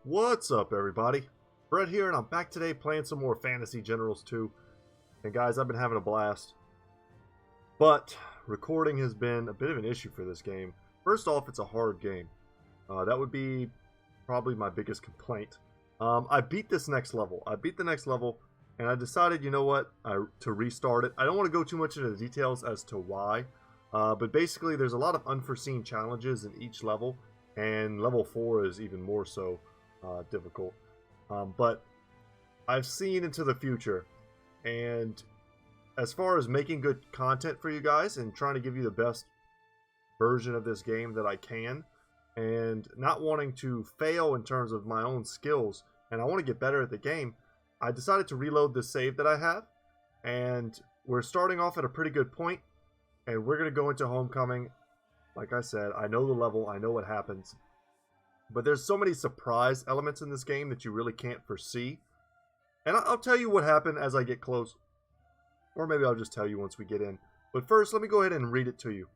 What's up, everybody? Brett here, and I'm back today playing some more Fantasy Generals 2. And guys, I've been having a blast. But recording has been a bit of an issue for this game. First off, it's a hard game. That would be probably my biggest complaint. I beat this next level. And I decided, you know what, to restart it. I don't want to go too much into the details as to why. But basically, there's a lot of unforeseen challenges in each level. And level 4 is even more so difficult. But I've seen into the future. And as far as making good content for you guys and trying to give you the best version of this game that I can, and not wanting to fail in terms of my own skills, and I want to get better at the game, I decided to reload this save that I have. And we're starting off at a pretty good point, and we're going to go into Homecoming. Like I said, I know the level, I know what happens. But there's so many surprise elements in this game that you really can't foresee. And I'll tell you what happened as I get close. Or maybe I'll just tell you once we get in. But first, let me go ahead and read it to you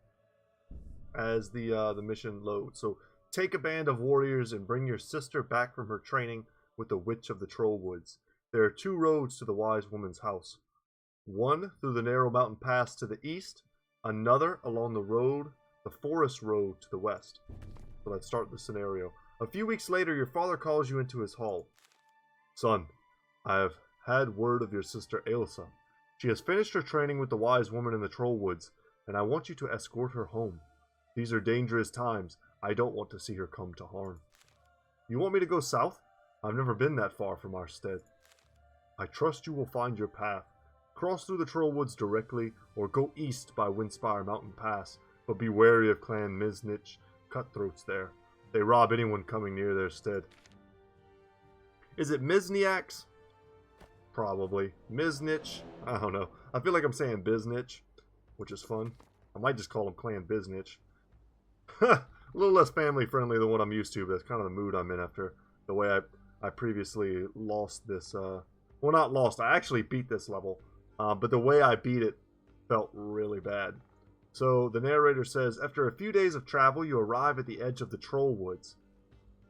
as the mission loads. So, take a band of warriors and bring your sister back from her training with the Witch of the Troll Woods. There are two roads to the wise woman's house. One through the narrow mountain pass to the east. Another along the forest road to the west. So let's start the scenario. A few weeks later, your father calls you into his hall. Son, I have had word of your sister Ailsa. She has finished her training with the wise woman in the Troll Woods, and I want you to escort her home. These are dangerous times. I don't want to see her come to harm. You want me to go south? I've never been that far from our stead. I trust you will find your path. Cross through the Troll Woods directly, or go east by Windspire Mountain Pass, but be wary of Clan Miznich cutthroats there. They rob anyone coming near their stead. Is it Mizniaks? Probably. Miznich? I don't know. I feel like I'm saying Biznich, which is fun. I might just call them Clan Biznich. A little less family friendly than what I'm used to, but that's kind of the mood I'm in after the way I previously lost this. Well, not lost. I actually beat this level. But the way I beat it felt really bad. So the narrator says, after a few days of travel, you arrive at the edge of the Troll Woods.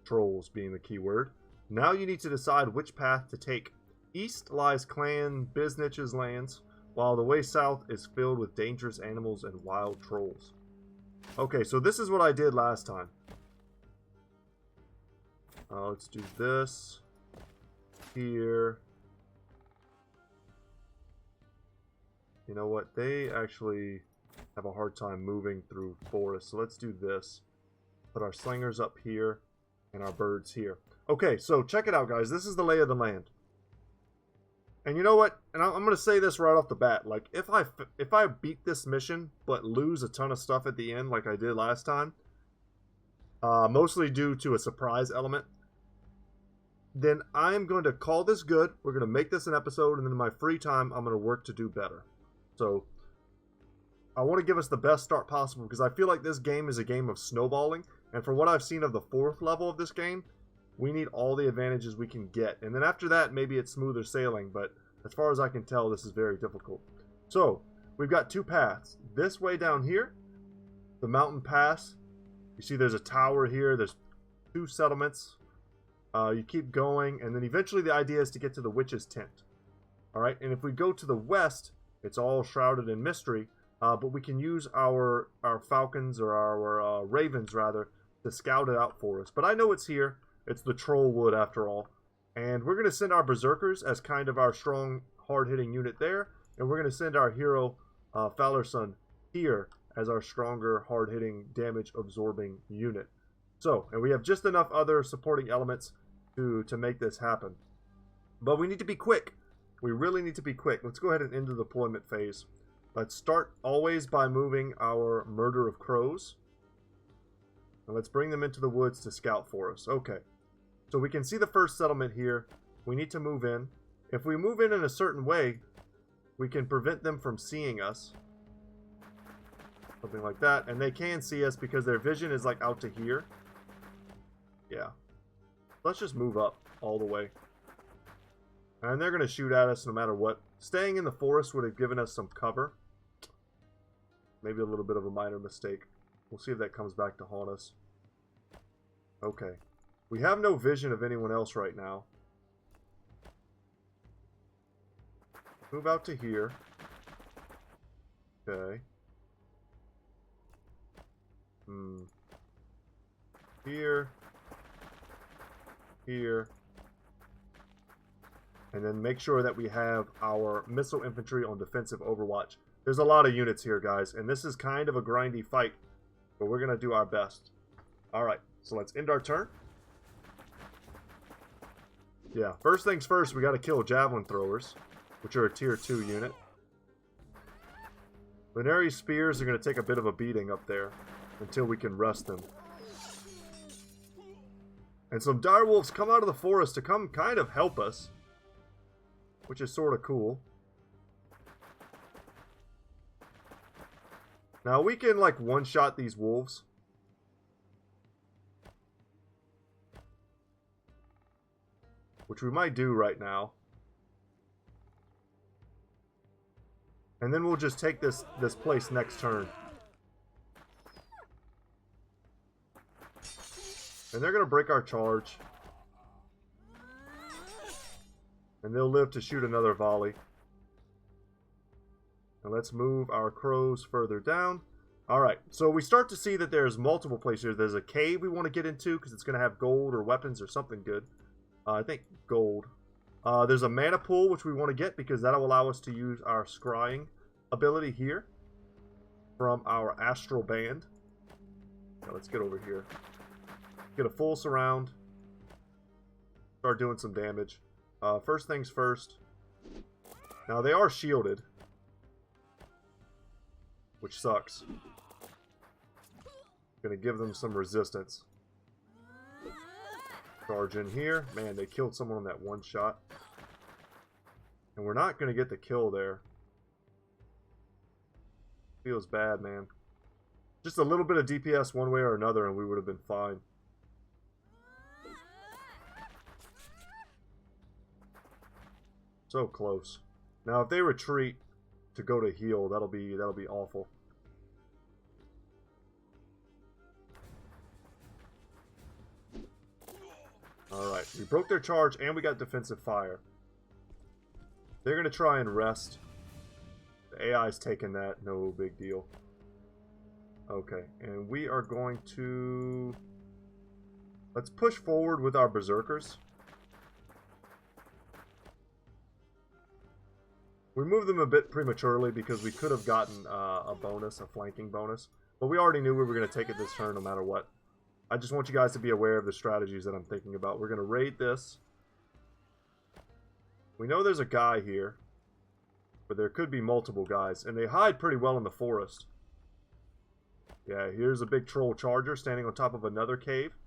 Trolls being the key word. Now you need to decide which path to take. East lies Clan Biznich's lands, while the way south is filled with dangerous animals and wild trolls. Okay, so this is what I did last time. Let's do this. Here. You know what? They actually have a hard time moving through forests. So let's do this. Put our slingers up here and our birds here. Okay, so check it out, guys. This is the lay of the land. And you know what? And I'm going to say this right off the bat. Like, if I beat this mission but lose a ton of stuff at the end like I did last time, mostly due to a surprise element, then I'm going to call this good. We're going to make this an episode, and then in my free time, I'm going to work to do better. So, I want to give us the best start possible because I feel like this game is a game of snowballing. And from what I've seen of the 4th level of this game, we need all the advantages we can get. And then after that, maybe it's smoother sailing. But as far as I can tell, this is very difficult. So, we've got two paths. This way down here, the mountain pass. You see there's a tower here. There's 2 settlements. You keep going. And then eventually the idea is to get to the witch's tent. Alright, and if we go to the west, it's all shrouded in mystery. But we can use our falcons, or our ravens rather, to scout it out for us. But I know it's here. It's the Troll Wood after all. And we're going to send our berserkers as kind of our strong, hard-hitting unit there. And we're going to send our hero, Fallerson, here as our stronger, hard-hitting, damage-absorbing unit. So, and we have just enough other supporting elements to make this happen. But we need to be quick. We really need to be quick. Let's go ahead and end the deployment phase. Let's start always by moving our Murder of Crows. And let's bring them into the woods to scout for us. Okay. So we can see the first settlement here. We need to move in. If we move in a certain way, we can prevent them from seeing us. Something like that. And they can see us because their vision is like out to here. Yeah. Let's just move up all the way. And they're going to shoot at us no matter what. Staying in the forest would have given us some cover. Maybe a little bit of a minor mistake. We'll see if that comes back to haunt us. Okay. We have no vision of anyone else right now. Move out to here. Okay. Here. Here. And then make sure that we have our missile infantry on defensive overwatch. There's a lot of units here, guys, and this is kind of a grindy fight, but we're going to do our best. Alright, so let's end our turn. Yeah, first things first, we got to kill javelin throwers, which are a tier 2 unit. Lunari spears are going to take a bit of a beating up there until we can rest them. And some direwolves come out of the forest to come kind of help us, which is sort of cool. Now we can like one-shot these wolves. Which we might do right now. And then we'll just take this place next turn. And they're going to break our charge. And they'll live to shoot another volley. And let's move our crows further down. Alright, so we start to see that there's multiple places here. There's a cave we want to get into because it's going to have gold or weapons or something good. I think gold. There's a mana pool which we want to get because that'll allow us to use our scrying ability here from our astral band. Now let's get over here. Get a full surround. Start doing some damage. First things first. Now they are shielded, which sucks. Gonna give them some resistance. Charge in here. Man, they killed someone on that one shot. And we're not gonna get the kill there. Feels bad, man. Just a little bit of DPS one way or another and we would have been fine. So close. Now if they retreat to go to heal, that'll be awful. Alright, we broke their charge and we got defensive fire. They're going to try and rest. The AI's taking that, no big deal. Okay, and we are going to... Let's push forward with our berserkers. We moved them a bit prematurely because we could have gotten a bonus, a flanking bonus. But we already knew we were going to take it this turn no matter what. I just want you guys to be aware of the strategies that I'm thinking about. We're going to raid this. We know there's a guy here. But there could be multiple guys. And they hide pretty well in the forest. Yeah, here's a big troll charger standing on top of another cave.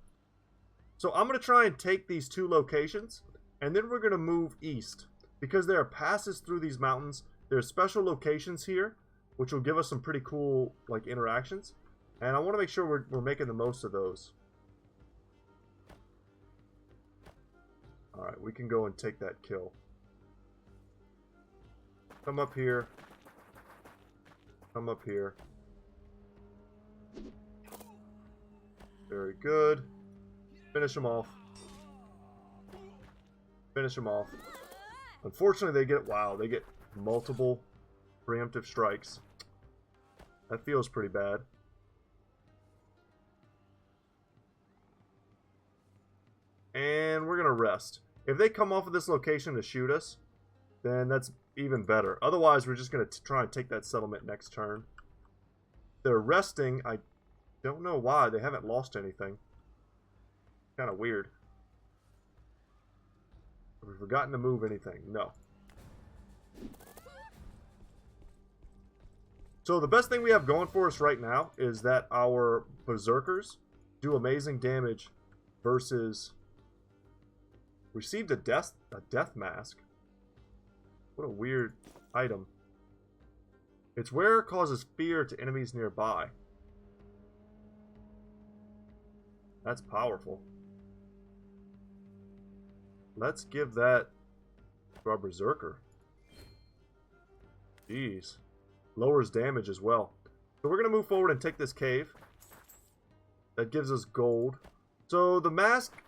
So I'm going to try and take these two locations. And then we're going to move east. Because there are passes through these mountains. There's special locations here. Which will give us some pretty cool like interactions. And I want to make sure we're making the most of those. Alright, we can go and take that kill. Come up here. Come up here. Very good. Finish them off. Finish them off. Unfortunately, they get multiple preemptive strikes. That feels pretty bad. And we're going to rest. If they come off of this location to shoot us, then that's even better. Otherwise, we're just going to try and take that settlement next turn. They're resting. I don't know why. They haven't lost anything. Kind of weird. Have we forgotten to move anything? No. So the best thing we have going for us right now is that our berserkers do amazing damage versus... Received a death mask. What a weird item. Its wearer causes fear to enemies nearby. That's powerful. Let's give that to our berserker. Jeez. Lowers damage as well. So we're going to move forward and take this cave. That gives us gold. So the mask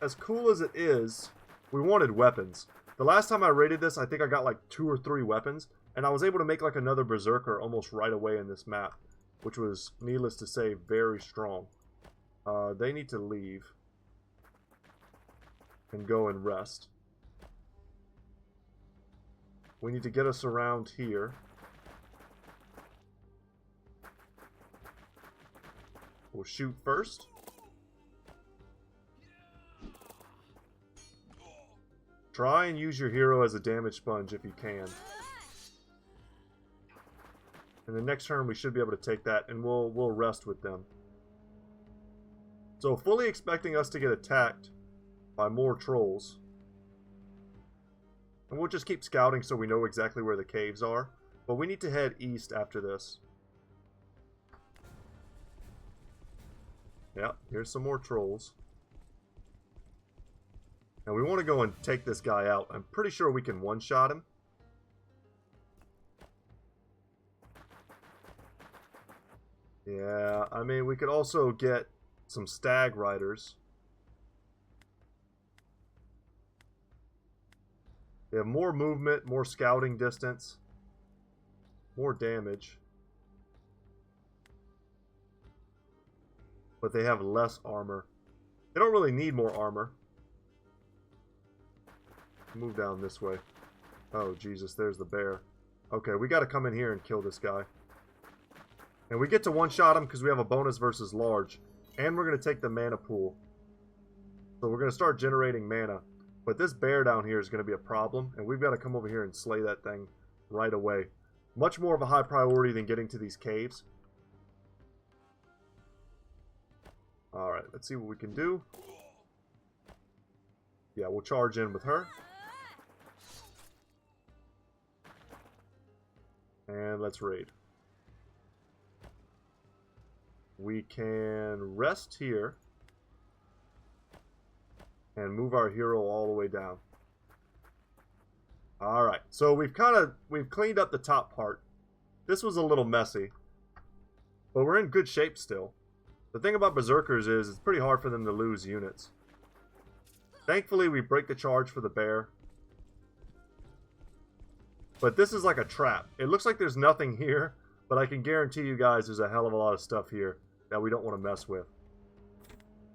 as cool as it is, we wanted weapons. The last time I raided this, I think I got like 2 or 3 weapons, and I was able to make like another berserker almost right away in this map, which was, needless to say, very strong. They need to leave and go and rest. We need to get us around here. We'll shoot first. Try and use your hero as a damage sponge if you can. And the next turn we should be able to take that, and we'll rest with them. So fully expecting us to get attacked by more trolls. And we'll just keep scouting so we know exactly where the caves are. But we need to head east after this. Yeah, here's some more trolls. And we want to go and take this guy out. I'm pretty sure we can one-shot him. Yeah, I mean, we could also get some stag riders. They have more movement, more scouting distance, more damage. But they have less armor. They don't really need more armor. Move down this way. Oh, Jesus, there's the bear. Okay, we got to come in here and kill this guy. And we get to one-shot him because we have a bonus versus large. And we're going to take the mana pool. So we're going to start generating mana. But this bear down here is going to be a problem. And we've got to come over here and slay that thing right away. Much more of a high priority than getting to these caves. Alright, let's see what we can do. Yeah, we'll charge in with her. And let's raid. We can rest here. And move our hero all the way down. Alright, so we've cleaned up the top part. This was a little messy. But we're in good shape still. The thing about berserkers is it's pretty hard for them to lose units. Thankfully, we break the charge for the bear. But this is like a trap. It looks like there's nothing here, but I can guarantee you guys there's a hell of a lot of stuff here that we don't want to mess with.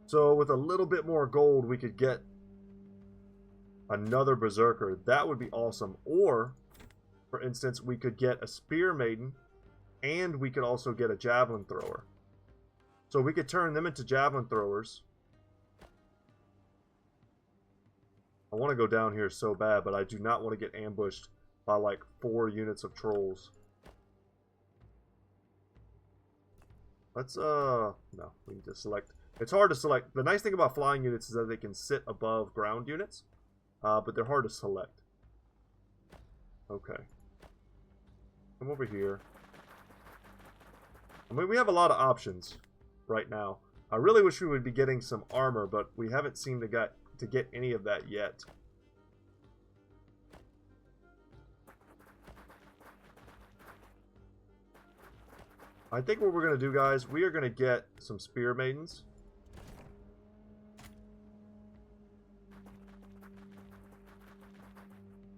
So with a little bit more gold, we could get another berserker. That would be awesome. Or, for instance, we could get a spear maiden, and we could also get a javelin thrower. So we could turn them into javelin throwers. I want to go down here so bad, but I do not want to get ambushed by like 4 units of trolls. Let's, no, we need to select. It's hard to select. The nice thing about flying units is that they can sit above ground units, but they're hard to select. Okay. Come over here. I mean, we have a lot of options right now. I really wish we would be getting some armor, but we haven't seemed to get any of that yet. I think what we're going to do, guys, we are going to get some spear maidens.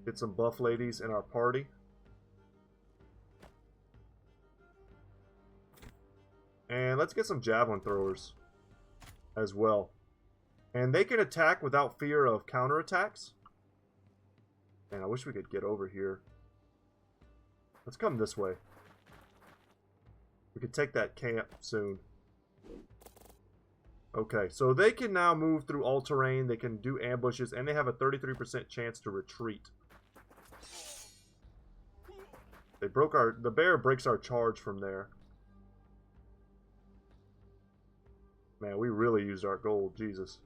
Get some buff ladies in our party. And let's get some javelin throwers as well. And they can attack without fear of counterattacks. Man, I wish we could get over here. Let's come this way. We could take that camp soon. Okay, so they can now move through all terrain. They can do ambushes, and they have a 33% chance to retreat. They broke the bear breaks our charge from there. Man, we really used our gold. Jesus.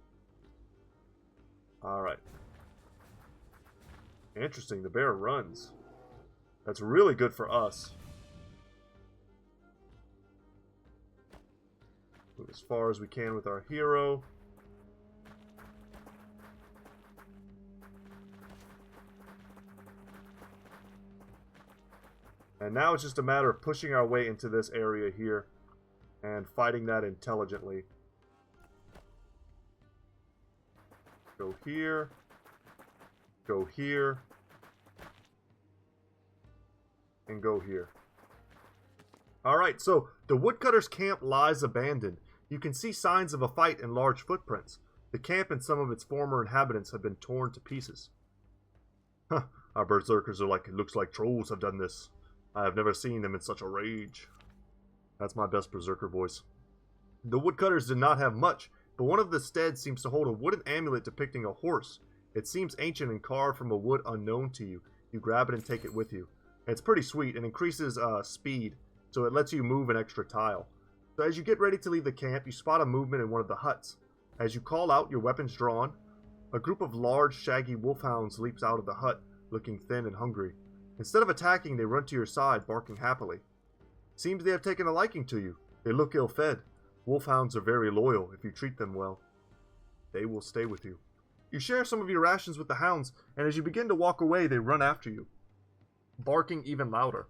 Alright. Interesting. The bear runs. That's really good for us. Move as far as we can with our hero. And now it's just a matter of pushing our way into this area here and fighting that intelligently. Go here. Go here. And go here. Alright, so the woodcutter's camp lies abandoned. You can see signs of a fight and large footprints. The camp and some of its former inhabitants have been torn to pieces. Huh, our berserkers are like, it looks like trolls have done this. I have never seen them in such a rage. That's my best berserker voice. The woodcutters did not have much, but one of the steads seems to hold a wooden amulet depicting a horse. It seems ancient and carved from a wood unknown to you. You grab it and take it with you. And it's pretty sweet and increases speed, so it lets you move an extra tile. So as you get ready to leave the camp, you spot a movement in one of the huts. As you call out, your weapons drawn, a group of large, shaggy wolfhounds leaps out of the hut, looking thin and hungry. Instead of attacking, they run to your side, barking happily. Seems they have taken a liking to you. They look ill-fed. Wolfhounds are very loyal. If you treat them well, they will stay with you. You share some of your rations with the hounds, and as you begin to walk away, they run after you, barking even louder.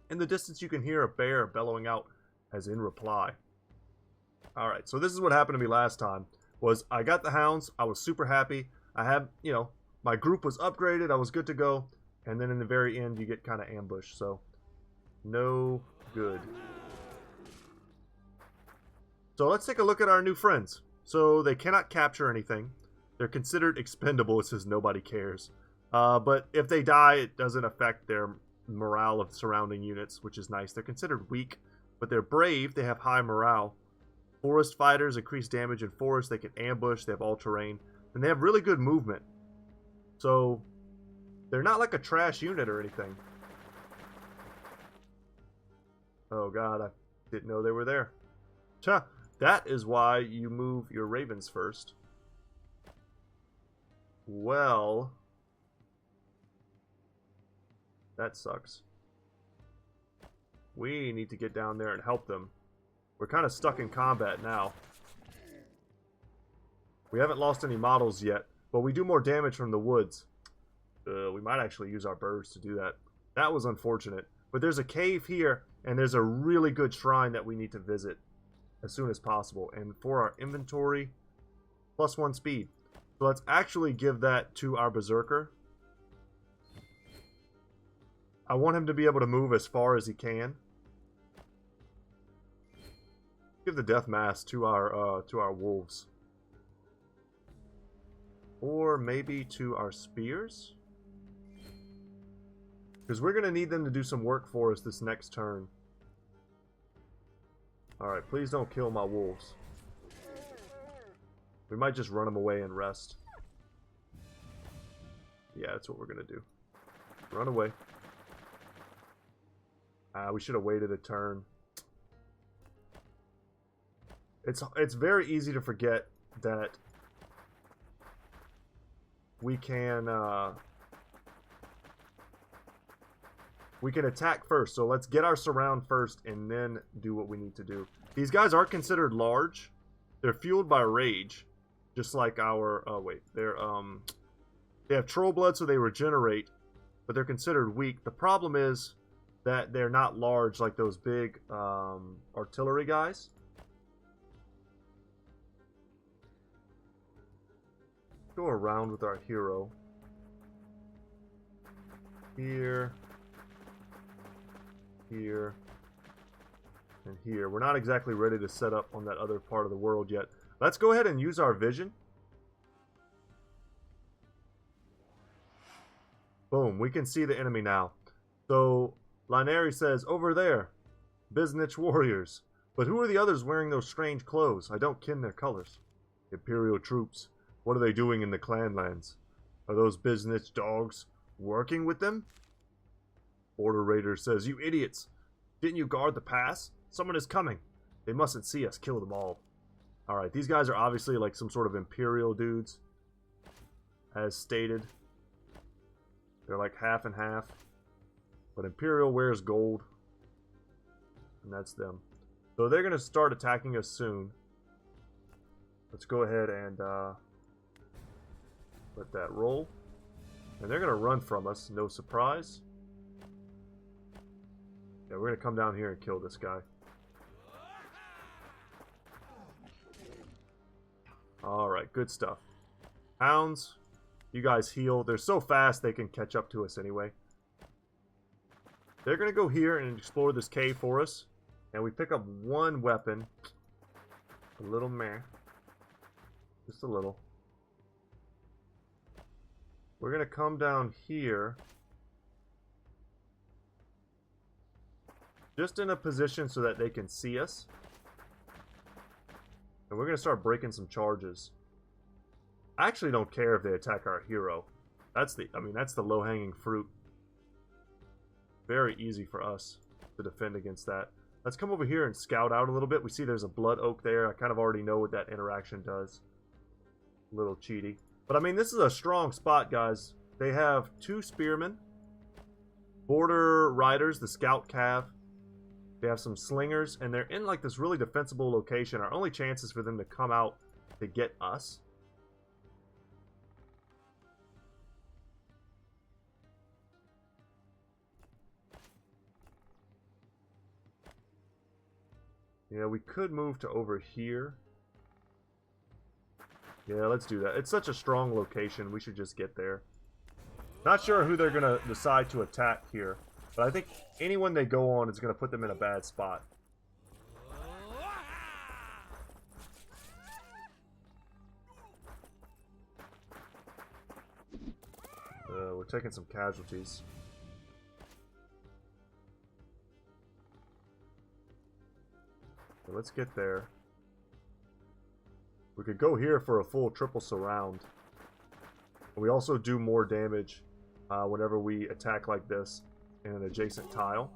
In the distance, you can hear a bear bellowing out as in reply. Alright, so this is what happened to me last time. Was I got the hounds, I was super happy. I had, my group was upgraded, I was good to go. And then in the very end, you get kind of ambushed, so no good. So let's take a look at our new friends. So they cannot capture anything. They're considered expendable. It says nobody cares. But if they die, it doesn't affect their morale of surrounding units, which is nice. They're considered weak, but they're brave. They have high morale. Forest fighters increase damage in forest. They can ambush. They have all-terrain. And they have really good movement. So they're not like a trash unit or anything. Oh god, I didn't know they were there. Cha! That is why you move your ravens first. Well, that sucks. We need to get down there and help them. We're kind of stuck in combat now. We haven't lost any models yet, but we do more damage from the woods. We might actually use our birds to do that. That was unfortunate. But there's a cave here, and there's a really good shrine that we need to visit as soon as possible. And for our inventory, +1 speed. So let's actually give that to our berserker. I want him to be able to move as far as he can. Give the death mask to our wolves. Or maybe to our spears? Because we're going to need them to do some work for us this next turn. Alright, please don't kill my wolves. We might just run them away and rest. Yeah, that's what we're going to do. Run away. We should have waited a turn. It's very easy to forget that we can attack first. So let's get our surround first and then do what we need to do. These guys are considered large. They're fueled by rage, just like our they have troll blood, so they regenerate, but they're considered weak. The problem is that they're not large like those big artillery guys. Go around with our hero. Here. Here. And here. We're not exactly ready to set up on that other part of the world yet. Let's go ahead and use our vision. Boom. We can see the enemy now. So, Linari says, over there. Biznich warriors. But who are the others wearing those strange clothes? I don't ken their colors. Imperial troops. What are they doing in the clan lands? Are those Biznich dogs working with them? Border Raider says, you idiots. Didn't you guard the pass? Someone is coming. They mustn't see us. Kill them all. Alright, these guys are obviously like some sort of Imperial dudes. As stated. They're like half and half. But Imperial wears gold. And that's them. So they're going to start attacking us soon. Let's go ahead and let that roll. And they're going to run from us. No surprise. Yeah, we're going to come down here and kill this guy. Alright, good stuff. Hounds, you guys heal. They're so fast they can catch up to us anyway. They're going to go here and explore this cave for us. And we pick up one weapon. A little meh. Just a little. We're going to come down here. Just in a position so that they can see us. And we're going to start breaking some charges. I actually don't care if they attack our hero. That's the low-hanging fruit. Very easy for us to defend against that. Let's come over here and scout out a little bit. We see there's a blood oak there. I kind of already know what that interaction does. A little cheaty. But I mean, this is a strong spot, guys. They have 2 spearmen. Border riders, the scout cav. They have some slingers. And they're in like this really defensible location. Our only chance is for them to come out to get us. Yeah, we could move to over here. Yeah, let's do that. It's such a strong location. We should just get there. Not sure who they're going to decide to attack here. But I think anyone they go on is going to put them in a bad spot. We're taking some casualties. So let's get there. We could go here for a full triple surround. We also do more damage whenever we attack like this in an adjacent tile.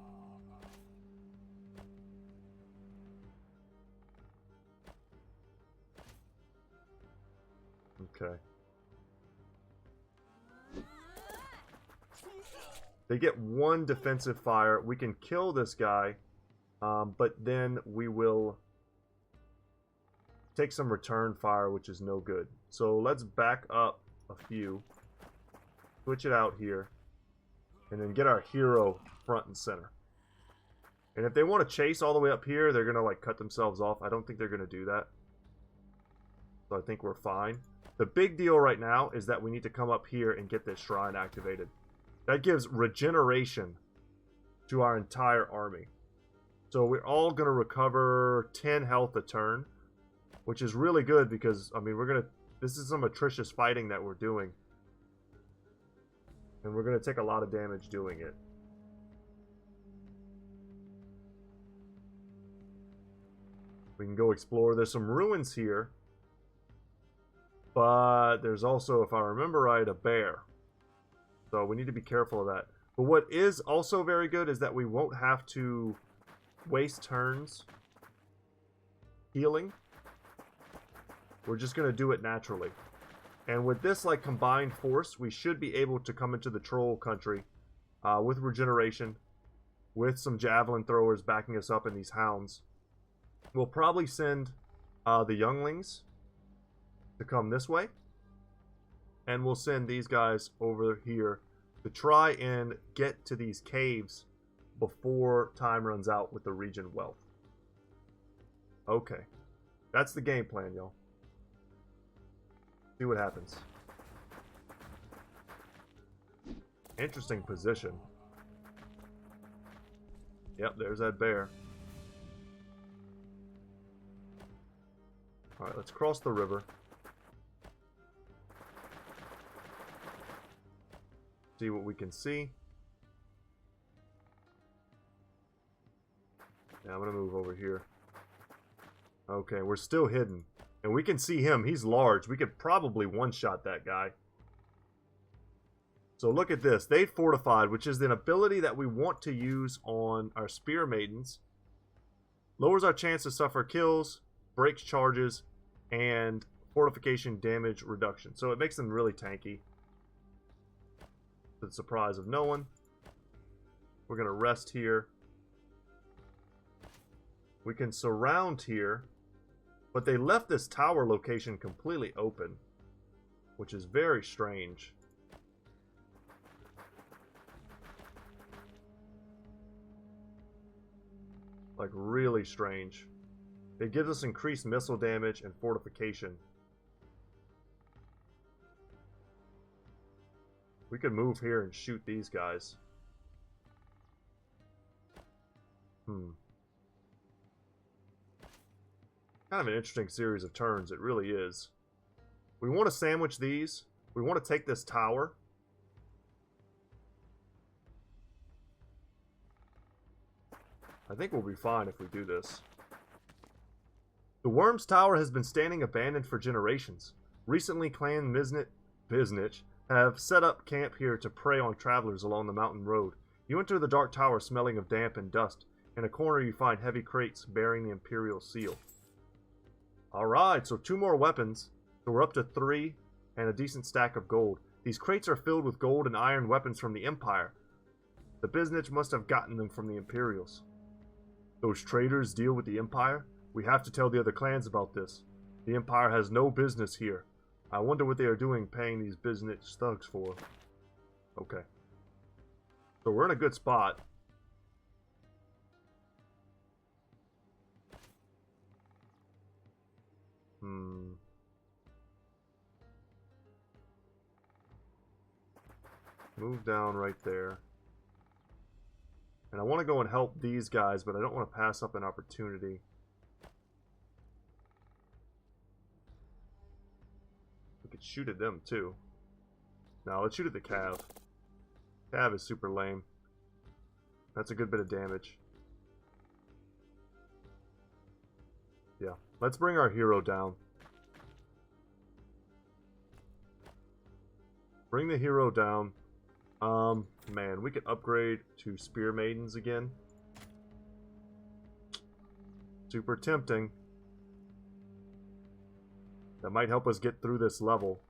Okay. They get 1 defensive fire. We can kill this guy, but then we will take some return fire, which is no good. So let's back up a few. Switch it out here. And then get our hero front and center. And if they want to chase all the way up here, they're going to like cut themselves off. I don't think they're going to do that. So I think we're fine. The big deal right now is that we need to come up here and get this shrine activated. That gives regeneration to our entire army. So we're all going to recover 10 health a turn. Which is really good because, I mean, this is some atrocious fighting that we're doing. And we're going to take a lot of damage doing it. We can go explore. There's some ruins here. But there's also, if I remember right, a bear. So we need to be careful of that. But what is also very good is that we won't have to waste turns healing. We're just going to do it naturally. And with this like combined force, we should be able to come into the troll country with regeneration, with some javelin throwers backing us up in these hounds. We'll probably send the younglings to come this way. And we'll send these guys over here to try and get to these caves before time runs out with the region wealth. Okay. That's the game plan, y'all. See what happens. Interesting position. Yep, there's that bear. Alright, let's cross the river. See what we can see. Yeah, I'm gonna move over here. Okay, we're still hidden. And we can see him. He's large. We could probably one-shot that guy. So look at this. They fortified, which is an ability that we want to use on our spear maidens. Lowers our chance to suffer kills, breaks charges, and fortification damage reduction. So it makes them really tanky. To the surprise of no one. We're going to rest here. We can surround here. But they left this tower location completely open, which is very strange. Like, really strange. It gives us increased missile damage and fortification. We could move here and shoot these guys. Kind of an interesting series of turns, it really is. We want to sandwich these. We want to take this tower. I think we'll be fine if we do this. The Worm's Tower has been standing abandoned for generations. Recently, Clan Biznich have set up camp here to prey on travelers along the mountain road. You enter the dark tower smelling of damp and dust. In a corner you find heavy crates bearing the Imperial seal. Alright, so 2 more weapons. So we're up to 3 and a decent stack of gold. These crates are filled with gold and iron weapons from the Empire. The Biznich must have gotten them from the Imperials. Those traitors deal with the Empire? We have to tell the other clans about this. The Empire has no business here. I wonder what they are doing paying these Biznich thugs for. Okay. So we're in a good spot. Move down right there. And I want to go and help these guys, but I don't want to pass up an opportunity. We could shoot at them too. No, let's shoot at the Cav. Cav is super lame. That's a good bit of damage. Yeah, let's bring our hero down. Bring the hero down. Man, we could upgrade to Spear Maidens again. Super tempting. That might help us get through this level.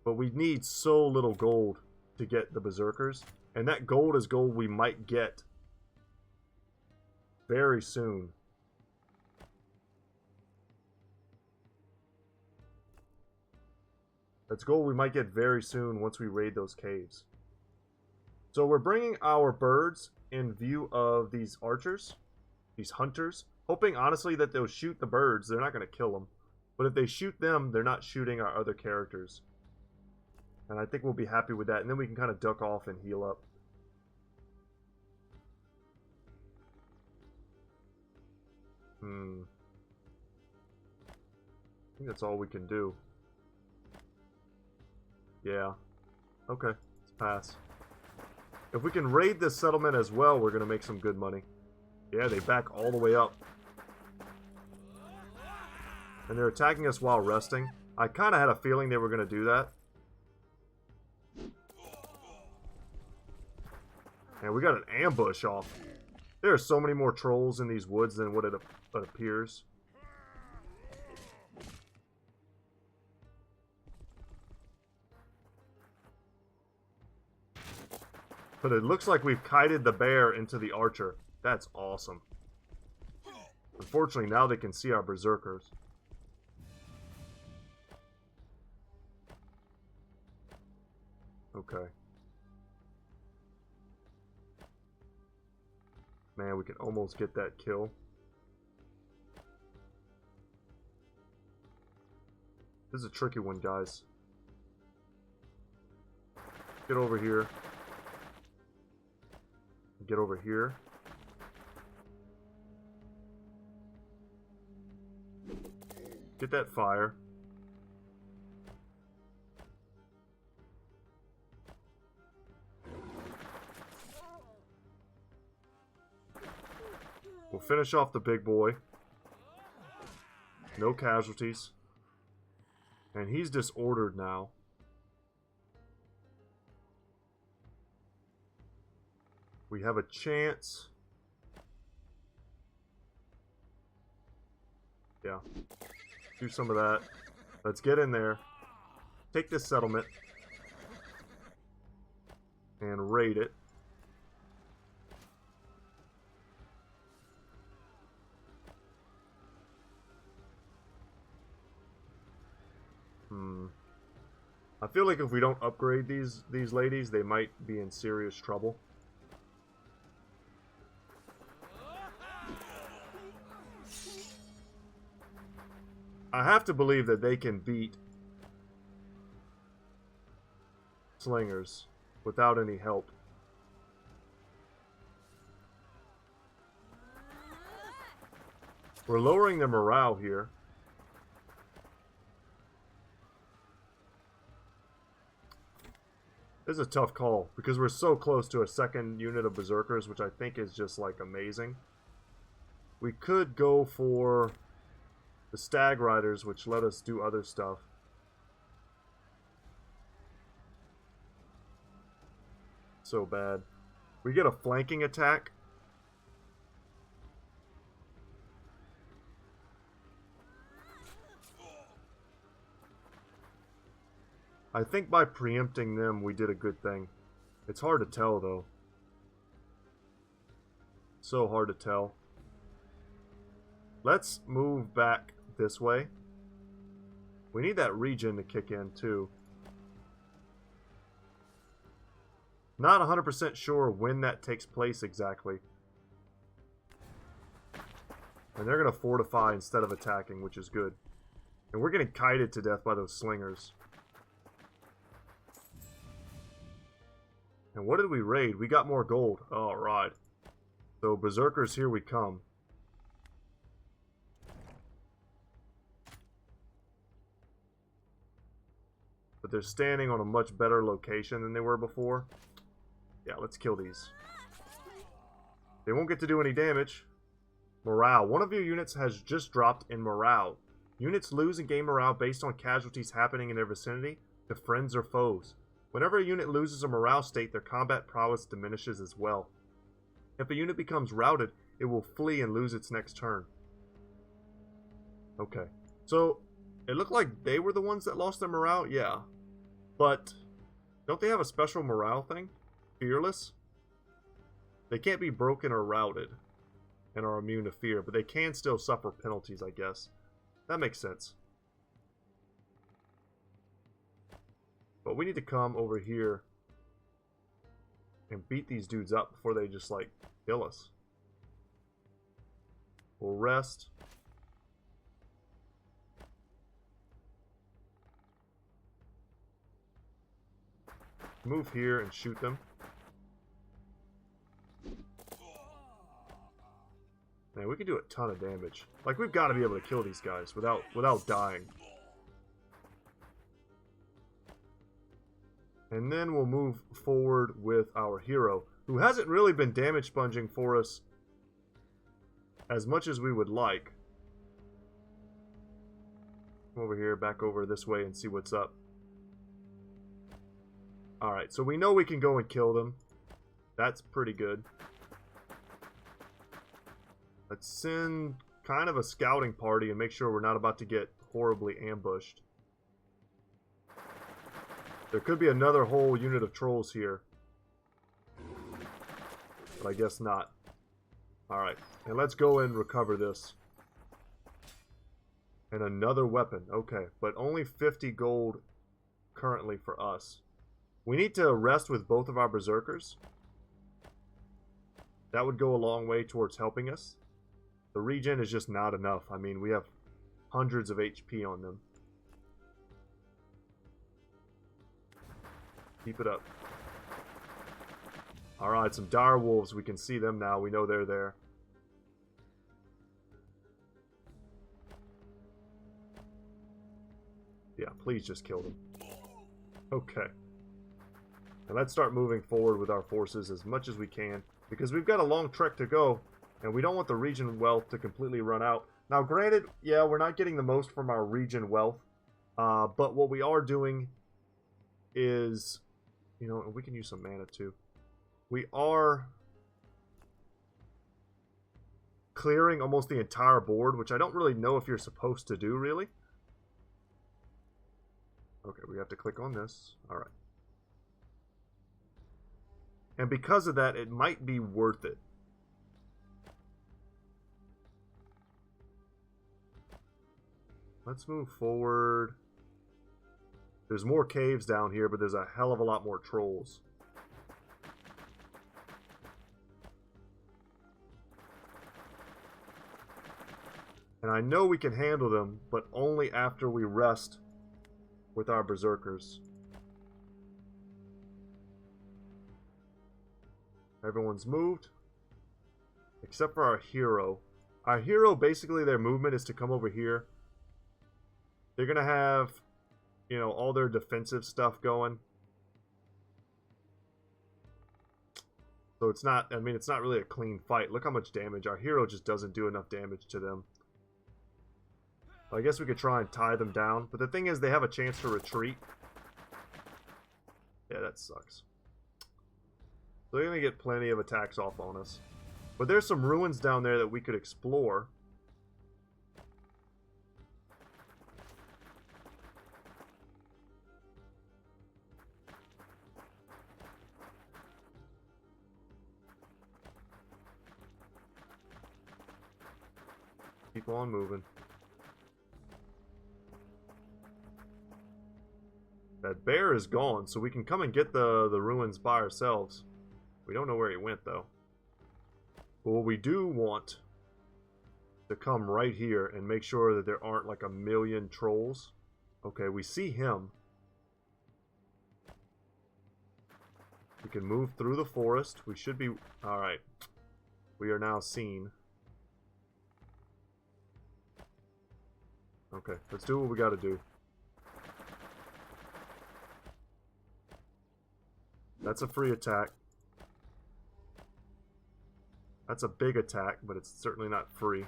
But we need so little gold to get the Berserkers. And that gold is gold we might get very soon. That's gold we might get very soon once we raid those caves. So we're bringing our birds in view of these archers, these hunters, hoping honestly that they'll shoot the birds. They're not going to kill them. But if they shoot them, they're not shooting our other characters. And I think we'll be happy with that. And then we can kind of duck off and heal up. I think that's all we can do. Yeah. Okay. Let's pass. If we can raid this settlement as well, we're going to make some good money. Yeah, they back all the way up. And they're attacking us while resting. I kind of had a feeling they were going to do that. And we got an ambush off. There are so many more trolls in these woods than what it appears. But it looks like we've kited the bear into the archer. That's awesome. Unfortunately, now they can see our berserkers. Okay. Man, we can almost get that kill. This is a tricky one, guys. Get over here. Get over here. Get that fire. We'll finish off the big boy. No casualties. And he's disordered now. We have a chance. Yeah. Do some of that. Let's get in there. Take this settlement. And raid it. I feel like if we don't upgrade these ladies, they might be in serious trouble. I have to believe that they can beat slingers without any help. We're lowering their morale here. This is a tough call because we're so close to a second unit of berserkers, which I think is just like amazing. We could go for the stag riders, which let us do other stuff. So bad. We get a flanking attack. I think by preempting them, we did a good thing. It's hard to tell, though. So hard to tell. Let's move back this way. We need that regen to kick in, too. Not 100% sure when that takes place exactly. And they're going to fortify instead of attacking, which is good. And we're getting kited to death by those slingers. And what did we raid? We got more gold. Alright. So, berserkers, here we come. But they're standing on a much better location than they were before. Yeah, let's kill these. They won't get to do any damage. Morale. One of your units has just dropped in morale. Units lose and gain morale based on casualties happening in their vicinity to friends or foes. Whenever a unit loses a morale state, their combat prowess diminishes as well. If a unit becomes routed, it will flee and lose its next turn. Okay. So, it looked like they were the ones that lost their morale? Yeah. But, don't they have a special morale thing? Fearless? They can't be broken or routed and are immune to fear, but they can still suffer penalties, I guess. That makes sense. But we need to come over here and beat these dudes up before they just, like, kill us. We'll rest. Move here and shoot them. Man, we can do a ton of damage. Like, we've got to be able to kill these guys without dying. And then we'll move forward with our hero, who hasn't really been damage sponging for us as much as we would like. Come over here, back over this way and see what's up. Alright, so we know we can go and kill them. That's pretty good. Let's send kind of a scouting party and make sure we're not about to get horribly ambushed. There could be another whole unit of trolls here. But I guess not. Alright, and let's go and recover this. And another weapon. Okay, but only 50 gold currently for us. We need to rest with both of our berserkers. That would go a long way towards helping us. The regen is just not enough. I mean, we have hundreds of HP on them. Keep it up. Alright, some dire wolves. We can see them now. We know they're there. Yeah, please just kill them. Okay. And let's start moving forward with our forces as much as we can, because we've got a long trek to go, and we don't want the region wealth to completely run out. Now, granted, yeah, we're not getting the most from our region wealth, but what we are doing is, you know, we can use some mana too. We are clearing almost the entire board, which I don't really know if you're supposed to do, really. Okay, we have to click on this. All right. And because of that, it might be worth it. Let's move forward. There's more caves down here, but there's a hell of a lot more trolls. And I know we can handle them, but only after we rest with our berserkers. Everyone's moved. Except for our hero. Our hero, basically, their movement is to come over here. They're going to have, you know, all their defensive stuff going. So it's not, I mean, it's not really a clean fight. Look how much damage. Our hero just doesn't do enough damage to them. I guess we could try and tie them down. But the thing is, they have a chance to retreat. Yeah, that sucks. So they're going to get plenty of attacks off on us. But there's some ruins down there that we could explore. Keep on moving. That bear is gone, so we can come and get the ruins by ourselves. We don't know where he went, though. But what we do want to come right here and make sure that there aren't like a million trolls. Okay, we see him. We can move through the forest. We should be... Alright. We are now seen. Okay, let's do what we gotta do. That's a free attack. That's a big attack, but it's certainly not free.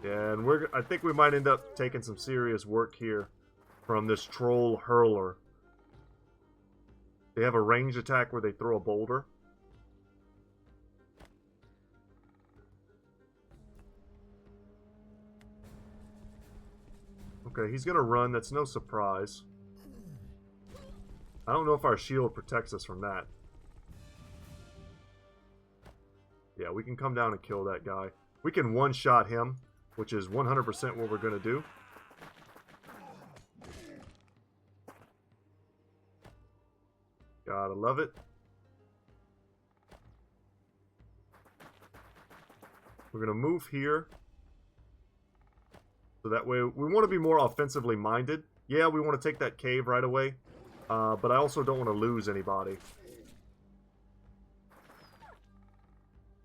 Yeah, and I think we might end up taking some serious work here from this troll hurler. They have a ranged attack where they throw a boulder. Okay, he's gonna run. That's no surprise. I don't know if our shield protects us from that. Yeah, we can come down and kill that guy. We can one-shot him, which is 100% what we're gonna do. Gotta love it. We're gonna move here. So that way, we want to be more offensively minded. Yeah, we want to take that cave right away. But I also don't want to lose anybody.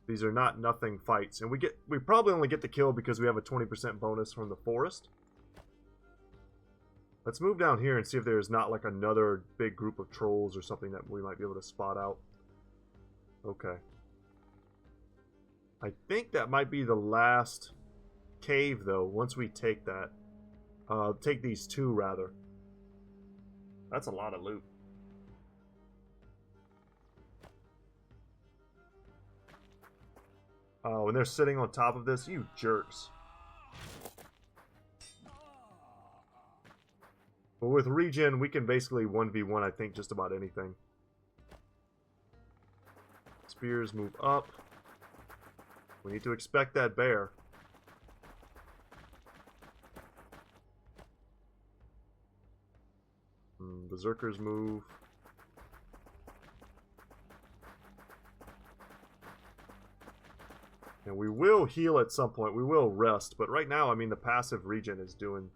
These are not nothing fights. And we probably only get the kill because we have a 20% bonus from the forest. Let's move down here and see if there's not like another big group of trolls or something that we might be able to spot out. Okay. I think that might be the last cave, though, once we take that. Take these two, rather. That's a lot of loot. Oh, and they're sitting on top of this? You jerks. But with regen, we can basically 1v1, I think, just about anything. Spears move up. We need to expect that bear. Berserkers move. And we will heal at some point. We will rest. But right now, I mean, the passive regen is doing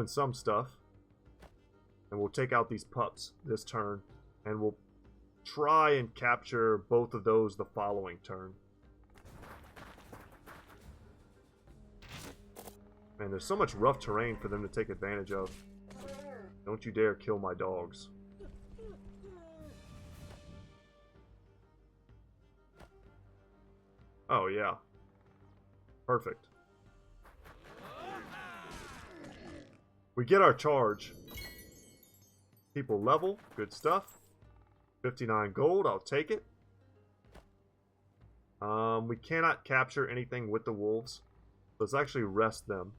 some stuff. And we'll take out these pups this turn. And we'll try and capture both of those the following turn. Man, there's so much rough terrain for them to take advantage of. Don't you dare kill my dogs. Oh, yeah. Perfect. We get our charge. People level. Good stuff. 59 gold. I'll take it. We cannot capture anything with the wolves. Let's actually rest them.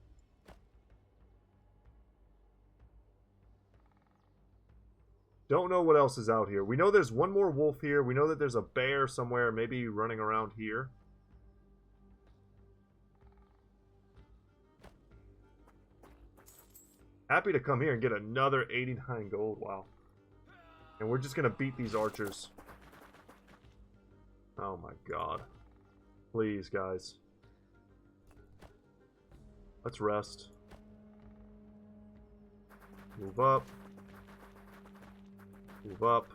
Don't know what else is out here. We know there's one more wolf here. We know that there's a bear somewhere, maybe running around here. Happy to come here and get another 89 gold. Wow. And we're just going to beat these archers. Oh my god. Please, guys. Let's rest. Move up. Move up.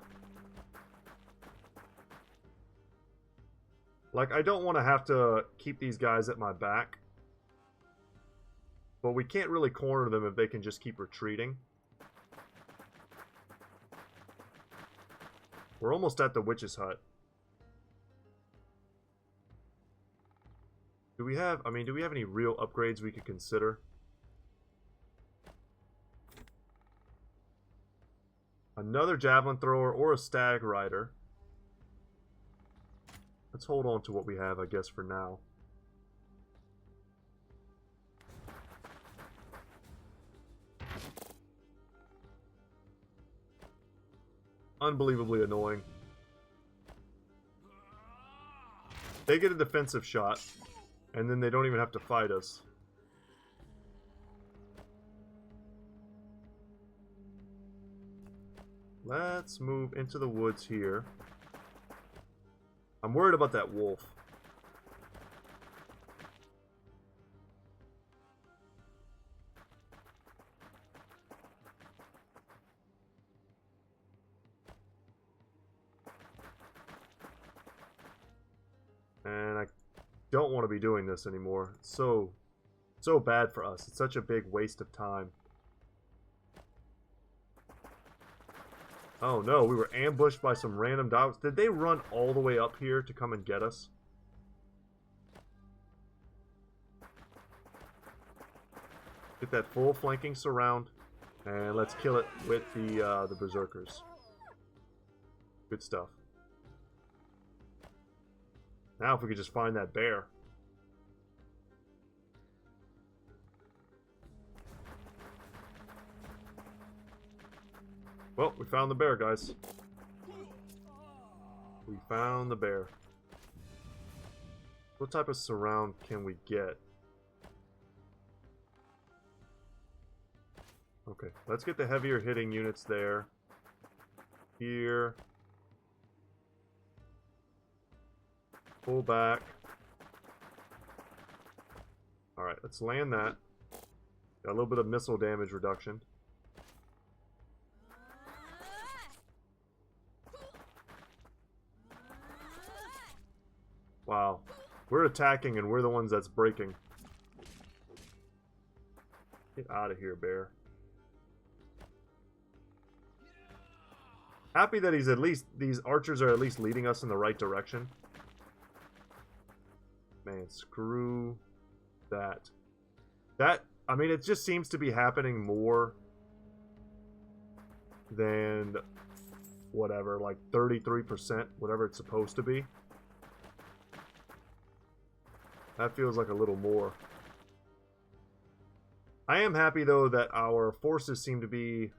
Like, I don't want to have to keep these guys at my back. But we can't really corner them if they can just keep retreating. We're almost at the witch's hut. Do we have, do we have any real upgrades we could consider? Another javelin thrower or a stag rider. Let's hold on to what we have, I guess, for now. Unbelievably annoying. They get a defensive shot, and then they don't even have to fight us. Let's move into the woods here. I'm worried about that wolf. And I don't want to be doing this anymore. It's so bad for us. It's such a big waste of time. Oh no, we were ambushed by some random dogs. Did they run all the way up here to come and get us? Get that full flanking surround, and let's kill it with the berserkers. Good stuff. Now if we could just find that bear. Well, we found the bear, guys. We found the bear. What type of surround can we get? Okay, let's get the heavier hitting units there. Here. Pull back. Alright, let's land that. Got a little bit of missile damage reduction. Wow. We're attacking and we're the ones that's breaking. Get out of here, bear. Happy that he's at least, these archers are at least leading us in the right direction. Man, screw that. It just seems to be happening more than whatever, like 33%, whatever it's supposed to be. That feels like a little more. I am happy, though, that our forces seem to be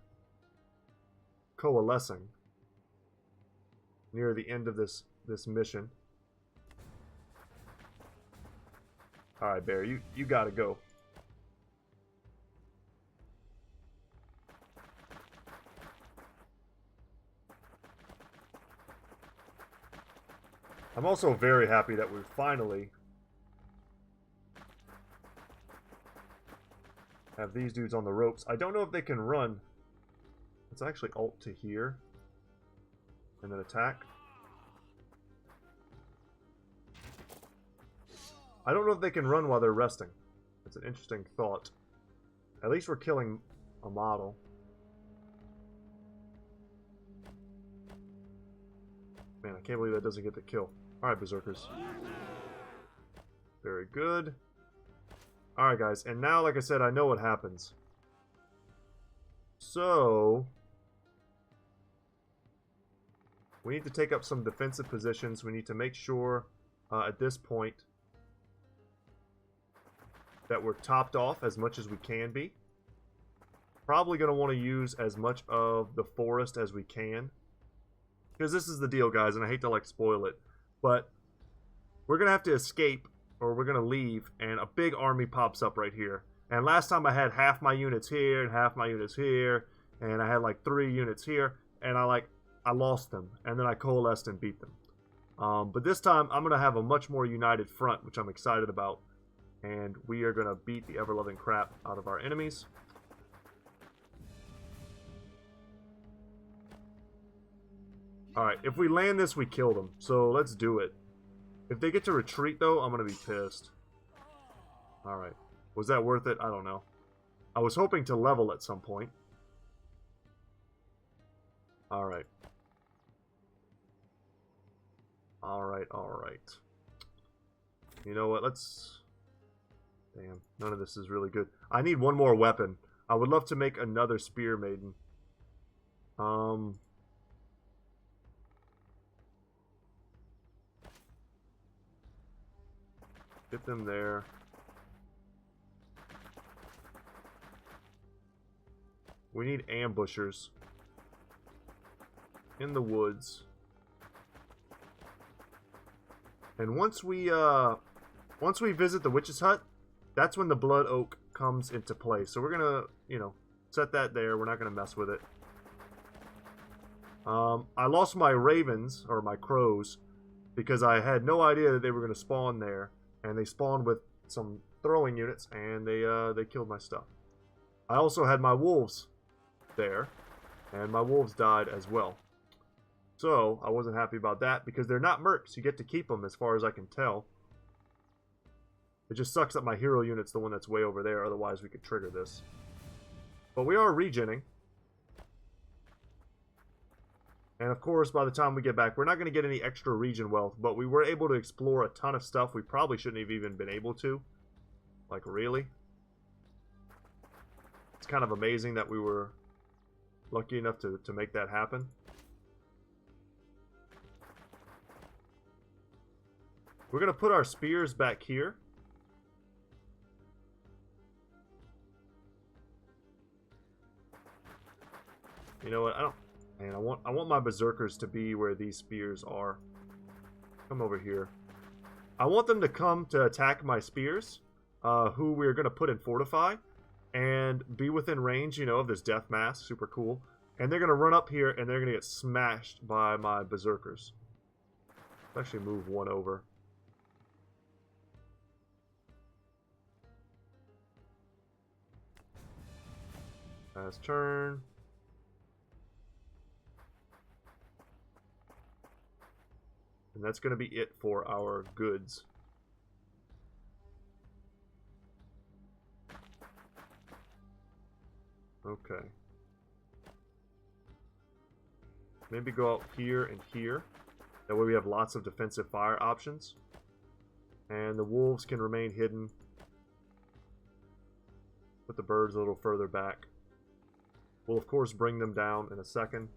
coalescing near the end of this mission. Alright, bear, you gotta go. I'm also very happy that we finally have these dudes on the ropes. I don't know if they can run. Let's actually alt to here and then attack. I don't know if they can run while they're resting. It's an interesting thought. At least we're killing a model. Man, I can't believe that doesn't get the kill. Alright, berserkers. Very good. Alright, guys. And now, like I said, I know what happens. So we need to take up some defensive positions. We need to make sure at this point that we're topped off as much as we can be. Probably going to want to use as much of the forest as we can. Because this is the deal, guys, and I hate to like spoil it. But we're going to have to escape, or we're going to leave, and a big army pops up right here. And last time I had half my units here and half my units here, and I had like 3 units here, and I lost them, and then I coalesced and beat them. But this time I'm going to have a much more united front, which I'm excited about, and we are going to beat the ever-loving crap out of our enemies. Alright, if we land this, we kill them. So let's do it. If they get to retreat, though, I'm going to be pissed. Alright. Was that worth it? I don't know. I was hoping to level at some point. Alright. Alright, alright. You know what? Let's... Damn, none of this is really good. I need one more weapon. I would love to make another spear maiden. Get them there. We need ambushers in the woods. And once we visit the witch's hut, that's when the blood oak comes into play. So we're gonna, you know, set that there. We're not gonna mess with it. I lost my ravens, or my crows, because I had no idea that they were gonna spawn there. And they spawned with some throwing units, and they killed my stuff. I also had my wolves there, and my wolves died as well. So, I wasn't happy about that, because they're not mercs. You get to keep them, as far as I can tell. It just sucks that my hero unit's the one that's way over there, otherwise we could trigger this. But we are regening. And of course, by the time we get back, we're not going to get any extra regen wealth, but we were able to explore a ton of stuff we probably shouldn't have even been able to. Like, really? It's kind of amazing that we were lucky enough to make that happen. We're going to put our spears back here. You know what? Man, I want my berserkers to be where these spears are. Come over here. I want them to come to attack my spears, who we're going to put in fortify, and be within range, you know, of this death mask. Super cool. And they're going to run up here, and they're going to get smashed by my berserkers. Let's actually move one over. Last turn. And that's going to be it for our goods. Okay. Maybe go out here and here. That way we have lots of defensive fire options. And the wolves can remain hidden. Put the birds a little further back. We'll of course bring them down in a second.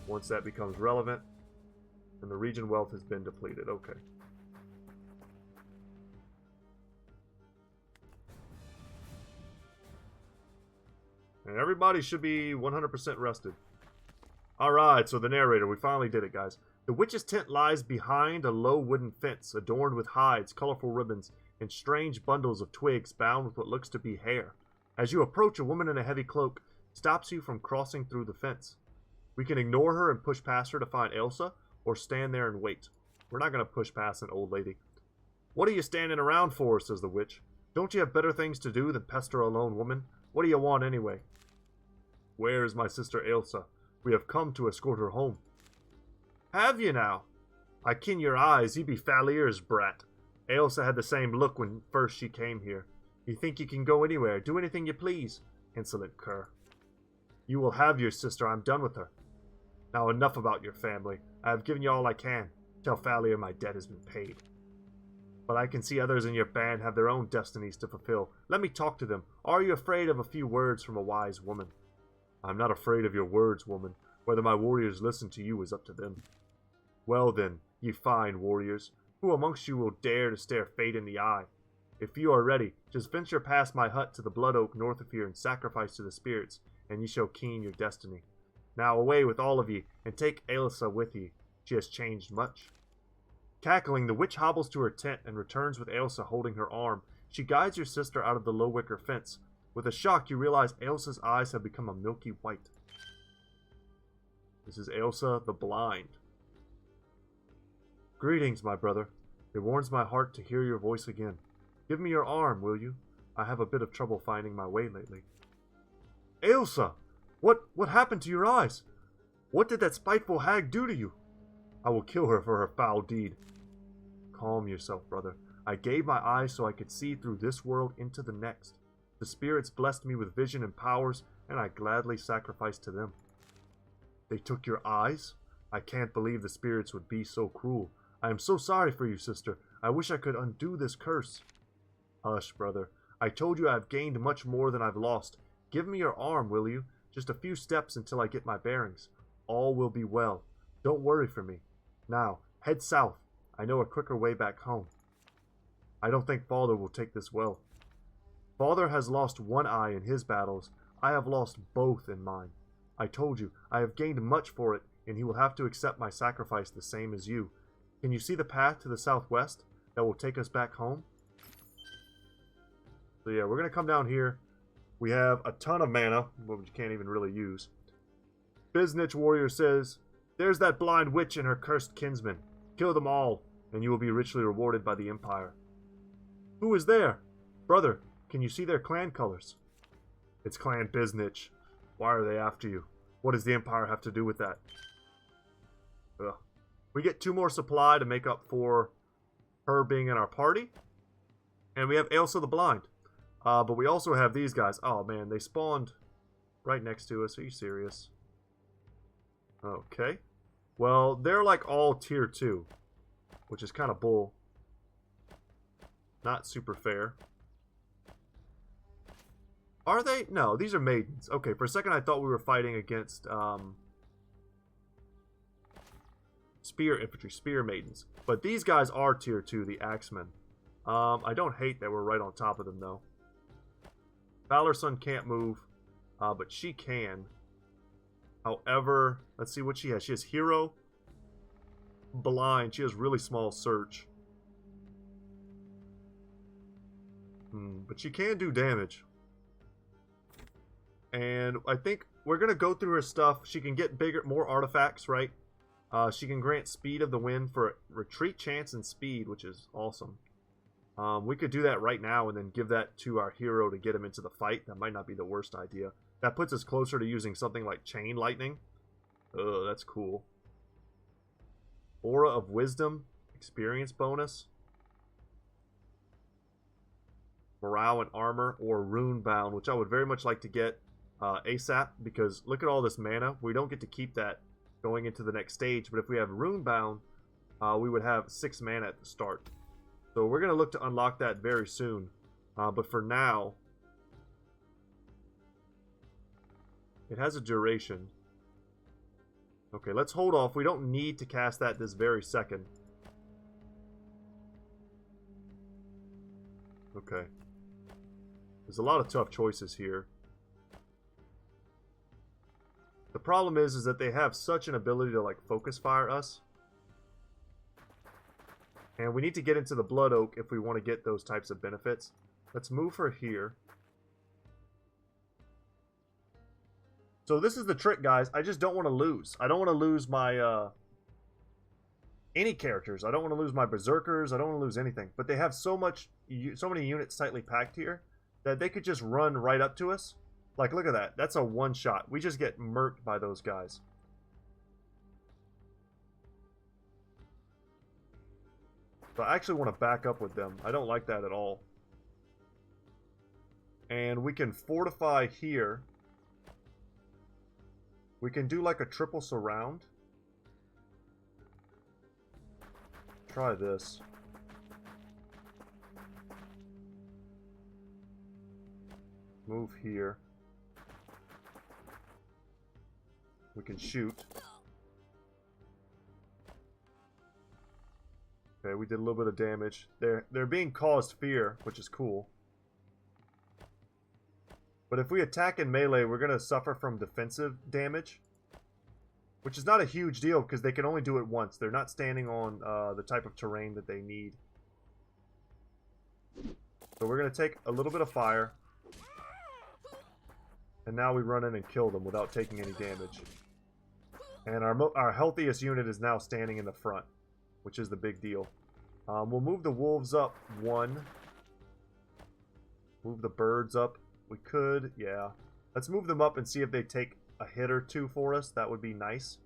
Once that becomes relevant. And the regen wealth has been depleted. Okay. And everybody should be 100% rested. Alright, so the narrator. We finally did it, guys. The witch's tent lies behind a low wooden fence, adorned with hides, colorful ribbons, and strange bundles of twigs bound with what looks to be hair. As you approach, a woman in a heavy cloak stops you from crossing through the fence. We can ignore her and push past her to find Elsa, or stand there and wait. We're not going to push past an old lady. What are you standing around for, says the witch. Don't you have better things to do than pester a lone woman? What do you want anyway? Where is my sister Elsa? We have come to escort her home. Have you now? I ken your eyes, ye be foul ears, brat. Elsa had the same look when first she came here. You think you can go anywhere, do anything you please? Insolent cur. You will have your sister, I'm done with her. Now enough about your family. I have given you all I can. Tell Falir my debt has been paid. But I can see others in your band have their own destinies to fulfill. Let me talk to them. Are you afraid of a few words from a wise woman? I'm not afraid of your words, woman. Whether my warriors listen to you is up to them. Well then, ye fine warriors, who amongst you will dare to stare fate in the eye? If you are ready, just venture past my hut to the blood oak north of here and sacrifice to the spirits, and ye shall keen your destiny. Now away with all of ye, and take Elsa with ye. She has changed much. Cackling, the witch hobbles to her tent and returns with Elsa holding her arm. She guides your sister out of the low wicker fence. With a shock, you realize Elsa's eyes have become a milky white. This is Elsa the Blind. Greetings, my brother. It warms my heart to hear your voice again. Give me your arm, will you? I have a bit of trouble finding my way lately. Elsa! What happened to your eyes? What did that spiteful hag do to you? I will kill her for her foul deed. Calm yourself, brother. I gave my eyes so I could see through this world into the next. The spirits blessed me with vision and powers, and I gladly sacrificed to them. They took your eyes? I can't believe the spirits would be so cruel. I am so sorry for you, sister. I wish I could undo this curse. Hush, brother. I told you I have gained much more than I've lost. Give me your arm, will you? Just a few steps until I get my bearings. All will be well. Don't worry for me. Now, head south. I know a quicker way back home. I don't think Father will take this well. Father has lost one eye in his battles. I have lost both in mine. I told you, I have gained much for it, and he will have to accept my sacrifice the same as you. Can you see the path to the southwest that will take us back home? So yeah, we're going to come down here. We have a ton of mana, which you can't even really use. Biznich Warrior says, there's that blind witch and her cursed kinsmen. Kill them all, and you will be richly rewarded by the Empire. Who is there? Brother, can you see their clan colors? It's Clan Biznich. Why are they after you? What does the Empire have to do with that? Ugh. We get 2 more supply to make up for her being in our party. And we have Ailsa the Blind. But we also have these guys. Oh man, they spawned right next to us. Are you serious? Okay. Well, they're like all tier 2. Which is kind of bull. Not super fair. Are they? No, these are maidens. Okay, for a second I thought we were fighting against spear infantry, spear maidens. But these guys are tier 2, the axemen. I don't hate that we're right on top of them though. Valor Sun can't move, but she can. However, let's see what she has. She has Hero, Blind. She has really small search. But she can do damage. And I think we're going to go through her stuff. She can get bigger, more artifacts, right? She can grant speed of the wind for retreat chance and speed, which is awesome. We could do that right now and then give that to our hero to get him into the fight. That might not be the worst idea. That puts us closer to using something like Chain Lightning. Oh, that's cool. Aura of Wisdom. Experience bonus. Morale and Armor. Or Rune Bound, which I would very much like to get ASAP. Because look at all this mana. We don't get to keep that going into the next stage. But if we have Rune Bound, we would have 6 mana at the start. So we're going to look to unlock that very soon. But for now, it has a duration. Okay, let's hold off. We don't need to cast that this very second. Okay. There's a lot of tough choices here. The problem is that they have such an ability to like focus fire us. And we need to get into the Blood Oak if we want to get those types of benefits. Let's move her here. So this is the trick, guys. I just don't want to lose. I don't want to lose my any characters. I don't want to lose my berserkers. I don't want to lose anything. But they have so many units tightly packed here that they could just run right up to us. Like, look at that. That's a one-shot. We just get murked by those guys. So I actually want to back up with them. I don't like that at all. And we can fortify here. We can do like a triple surround. Try this. Move here. We can shoot. Okay, we did a little bit of damage. They're being caused fear, which is cool. But if we attack in melee, we're going to suffer from defensive damage. Which is not a huge deal, because they can only do it once. They're not standing on the type of terrain that they need. So we're going to take a little bit of fire. And now we run in and kill them without taking any damage. And our healthiest unit is now standing in the front, which is the big deal. We'll move the wolves up 1. Move the birds up. We could, yeah. Let's move them up and see if they take a hit or two for us, that would be nice.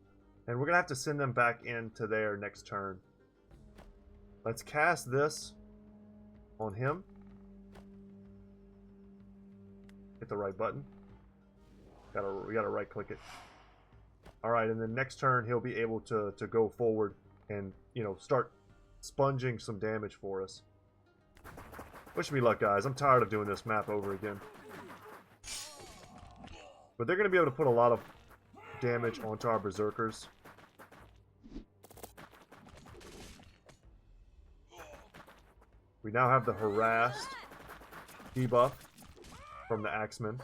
And we're going to have to send them back into there next turn. Let's cast this on him. Hit the right button. We gotta right click it. Alright, and then next turn he'll be able to go forward and, you know, start sponging some damage for us. Wish me luck, guys. I'm tired of doing this map over again. But they're going to be able to put a lot of damage onto our berserkers. We now have the harassed debuff from the Axemen.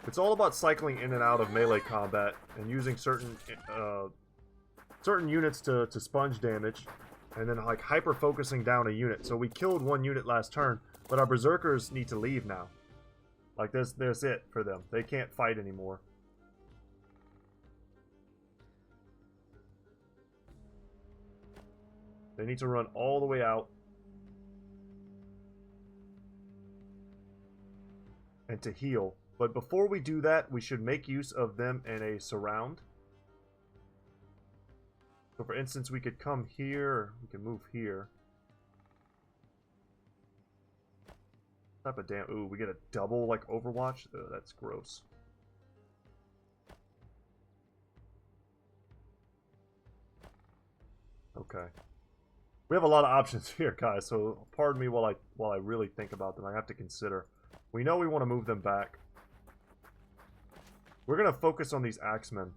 It's all about cycling in and out of melee combat and using certain units to sponge damage, and then like hyper focusing down a unit. So we killed one unit last turn, but our berserkers need to leave now. Like there's it for them. They can't fight anymore. They need to run all the way out and to heal. But before we do that, we should make use of them in a surround. So for instance, we could come here, or we can move here. Type of damn. Ooh, we get a double like Overwatch. Ugh, that's gross. Okay. We have a lot of options here, guys, so pardon me while I really think about them. I have to consider. We know we want to move them back. We're going to focus on these Axemen.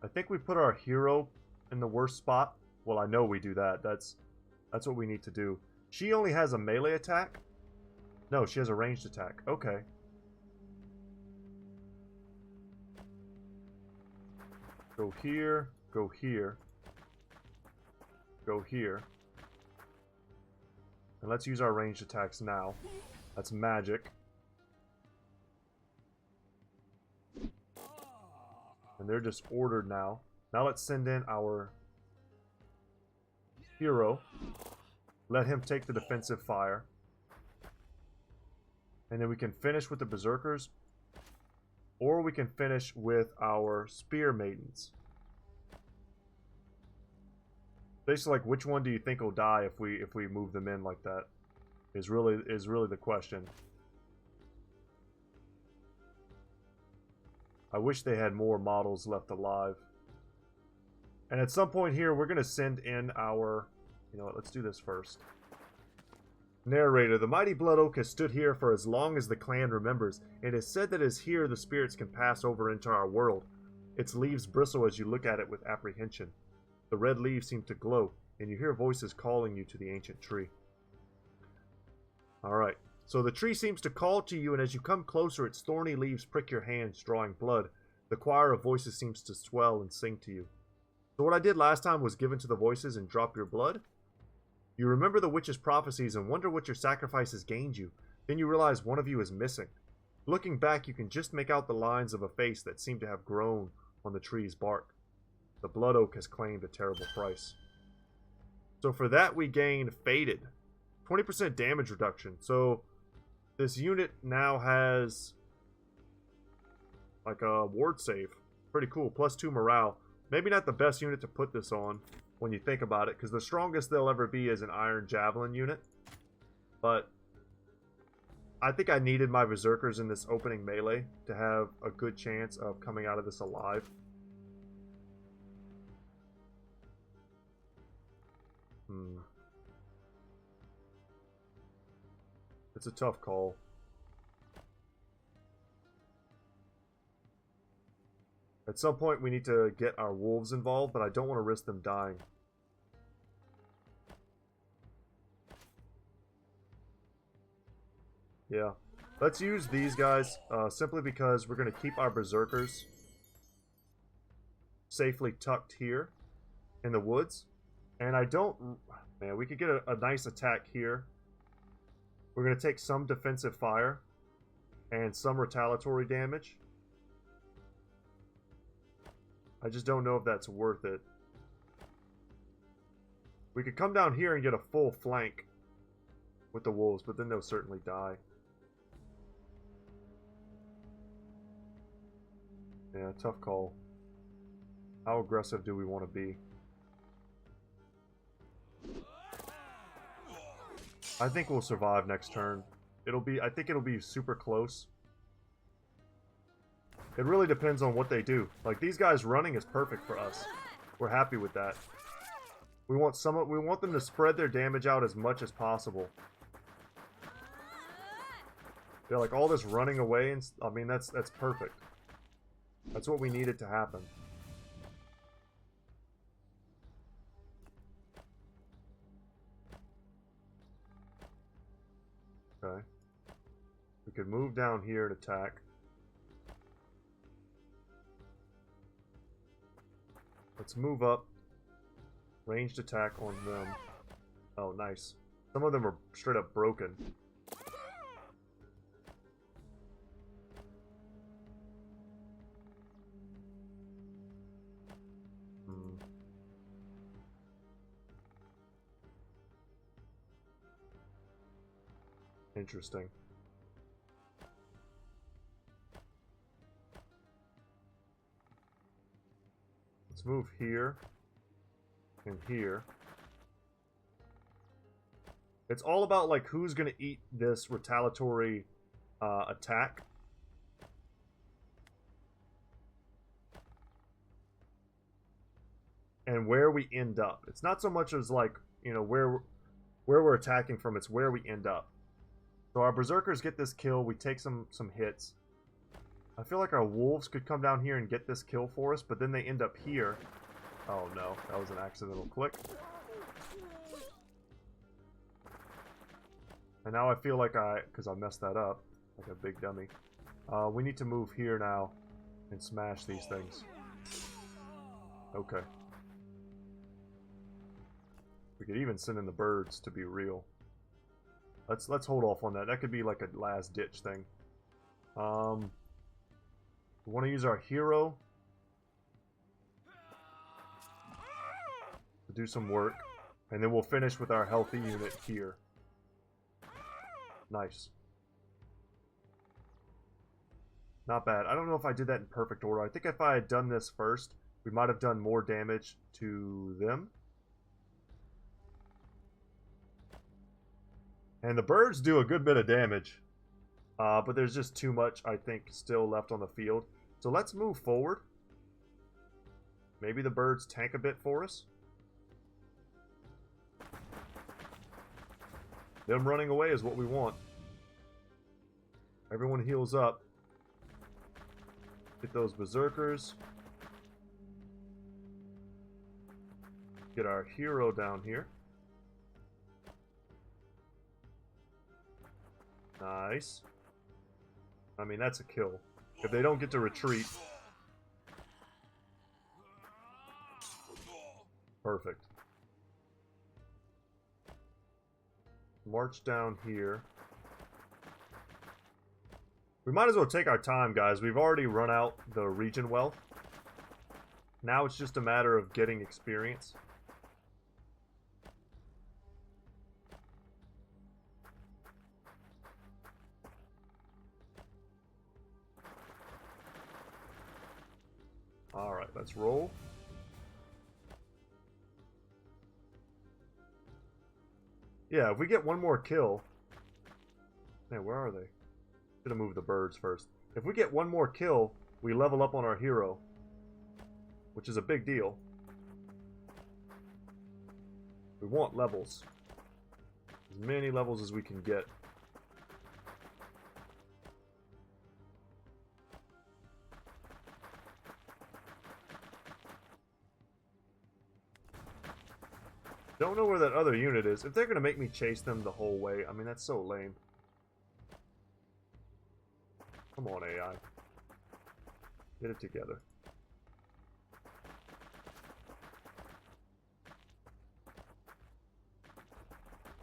I think we put our hero in the worst spot. Well, I know we do that. That's what we need to do. She only has a melee attack? No, she has a ranged attack. Okay. Go here, go here, go here. And let's use our ranged attacks now. That's magic. And they're just ordered now. Now let's send in our hero. Let him take the defensive fire. And then we can finish with the berserkers. Or we can finish with our spear maidens. Basically, like, which one do you think will die if we move them in like that? Is really the question. I wish they had more models left alive. And at some point here, we're going to send in our... You know what, let's do this first. Narrator, the mighty Blood Oak has stood here for as long as the clan remembers. It is said that it is here the spirits can pass over into our world. Its leaves bristle as you look at it with apprehension. The red leaves seem to glow, and you hear voices calling you to the ancient tree. Alright, so the tree seems to call to you, and as you come closer, its thorny leaves prick your hands, drawing blood. The choir of voices seems to swell and sing to you. So what I did last time was give into the voices and drop your blood. You remember the witch's prophecies and wonder what your sacrifices gained you. Then you realize one of you is missing. Looking back, you can just make out the lines of a face that seem to have grown on the tree's bark. The Blood Oak has claimed a terrible price. So for that, we gain Faded. 20% damage reduction. So this unit now has like a ward save. Pretty cool. +2 morale. Maybe not the best unit to put this on when you think about it, because the strongest they'll ever be is an Iron Javelin unit. But I think I needed my berserkers in this opening melee to have a good chance of coming out of this alive. It's a tough call. At some point we need to get our wolves involved, but I don't want to risk them dying. Yeah. Let's use these guys simply because we're going to keep our berserkers safely tucked here in the woods. And I don't... Man, we could get a nice attack here. We're going to take some defensive fire and some retaliatory damage. I just don't know if that's worth it. We could come down here and get a full flank with the wolves, but then they'll certainly die. Yeah, tough call. How aggressive do we want to be? I think we'll survive next turn. I think it'll be super close. It really depends on what they do. Like, these guys running is perfect for us. We're happy with that. We want them to spread their damage out as much as possible. They're like all this running away, and I mean that's perfect. That's what we needed to happen. Okay. We could move down here and attack. Let's move up. Ranged attack on them. Oh, nice. Some of them are straight up broken. Interesting. Let's move here and here. It's all about like who's gonna eat this retaliatory attack. And where we end up. It's not so much as like, you know, where we're attacking from, it's where we end up. So our berserkers get this kill, we take some hits. I feel like our wolves could come down here and get this kill for us, but then they end up here. Oh no, that was an accidental click. And now I feel like because I messed that up, like a big dummy. We need to move here now and smash these things. Okay. We could even send in the birds to be real. Let's hold off on that. That could be like a last ditch thing. We want to use our hero to do some work, and then we'll finish with our healthy unit here. Nice. Not bad. I don't know if I did that in perfect order. I think if I had done this first, we might have done more damage to them. And the birds do a good bit of damage. But there's just too much, I think, still left on the field. So let's move forward. Maybe the birds tank a bit for us. Them running away is what we want. Everyone heals up. Get those berserkers. Get our hero down here. Nice. I mean, that's a kill. If they don't get to retreat. Perfect. March down here. We might as well take our time, guys. We've already run out the region wealth. Now it's just a matter of getting experience. Alright, let's roll. Yeah, if we get one more kill... Man, where are they? Should have moved the birds first. If we get one more kill, we level up on our hero. Which is a big deal. We want levels. As many levels as we can get. Don't know where that other unit is. If they're going to make me chase them the whole way, I mean, that's so lame. Come on, AI. Get it together.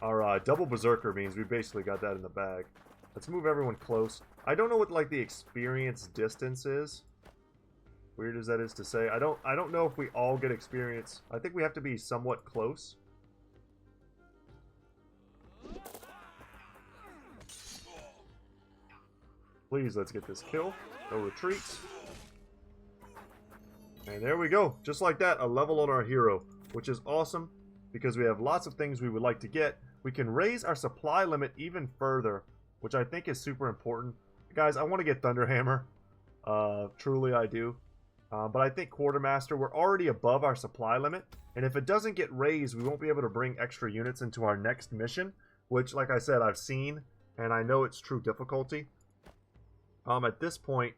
Alright, double berserker means we basically got that in the bag. Let's move everyone close. I don't know what, like, the experience distance is. Weird as that is to say. I don't know if we all get experience. I think we have to be somewhat close. Please, let's get this kill. No retreats. And there we go. Just like that, a level on our hero, which is awesome because we have lots of things we would like to get. We can raise our supply limit even further, which I think is super important. Guys, I want to get Thunderhammer. Truly, I do. But I think Quartermaster, we're already above our supply limit. And if it doesn't get raised, we won't be able to bring extra units into our next mission, which, like I said, I've seen, and I know it's true difficulty. At this point,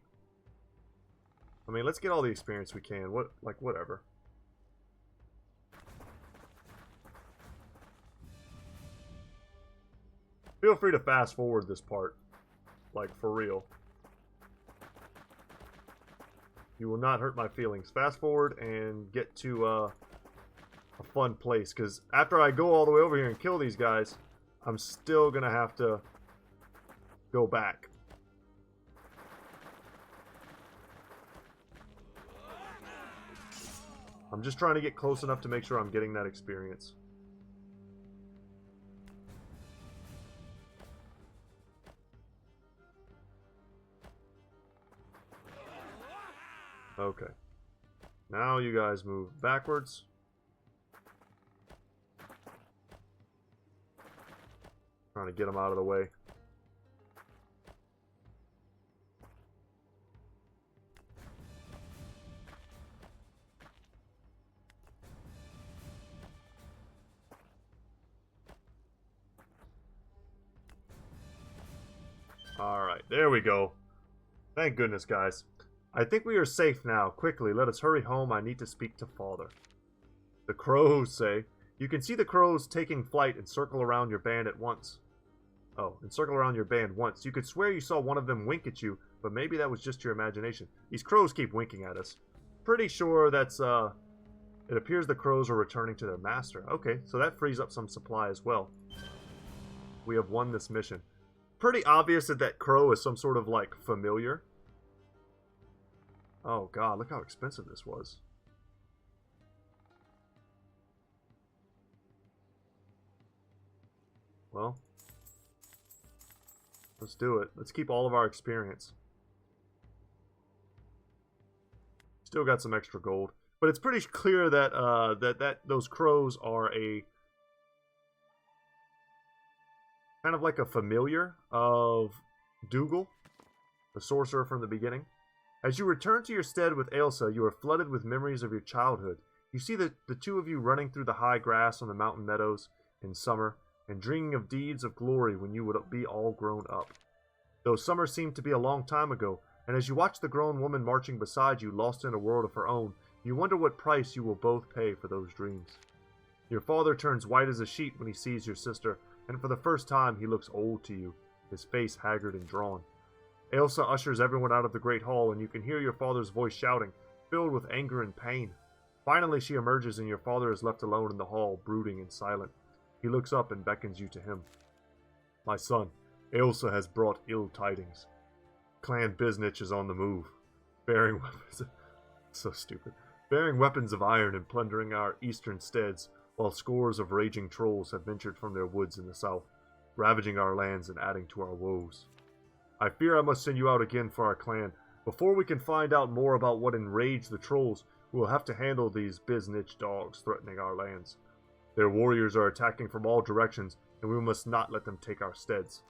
I mean, let's get all the experience we can. Whatever. Feel free to fast forward this part. Like, for real. You will not hurt my feelings. Fast forward and get to a fun place. Because after I go all the way over here and kill these guys, I'm still going to have to go back. I'm just trying to get close enough to make sure I'm getting that experience. Okay. Now you guys move backwards. Trying to get them out of the way. Alright, there we go. Thank goodness, guys. I think we are safe now. Quickly, let us hurry home. I need to speak to Father. The crows say. You can see the crows taking flight and circle around your band at once. Oh, and circle around your band once. You could swear you saw one of them wink at you, but maybe that was just your imagination. These crows keep winking at us. Pretty sure that's, it appears the crows are returning to their master. Okay, so that frees up some supply as well. We have won this mission. Pretty obvious that that crow is some sort of, like, familiar. Oh god, look how expensive this was. Well, let's do it. Let's keep all of our experience. Still got some extra gold. But it's pretty clear that those crows are a kind of like a familiar of Dougal, the sorcerer from the beginning. As you return to your stead with Ailsa, you are flooded with memories of your childhood. You see the two of you running through the high grass on the mountain meadows in summer, and dreaming of deeds of glory when you would be all grown up. Though summer seemed to be a long time ago, and as you watch the grown woman marching beside you, lost in a world of her own, you wonder what price you will both pay for those dreams. Your father turns white as a sheet when he sees your sister, and for the first time he looks old to you, his face haggard and drawn. Ailsa ushers everyone out of the great hall, and you can hear your father's voice shouting, filled with anger and pain. Finally she emerges, and your father is left alone in the hall, brooding and silent. He looks up and beckons you to him. My son, Ailsa has brought ill tidings. Clan Biznich is on the move, bearing weapons... so stupid. Bearing weapons of iron and plundering our eastern steads, while scores of raging trolls have ventured from their woods in the south, ravaging our lands and adding to our woes. I fear I must send you out again for our clan. Before we can find out more about what enraged the trolls, we will have to handle these Biznich dogs threatening our lands. Their warriors are attacking from all directions, and we must not let them take our steads.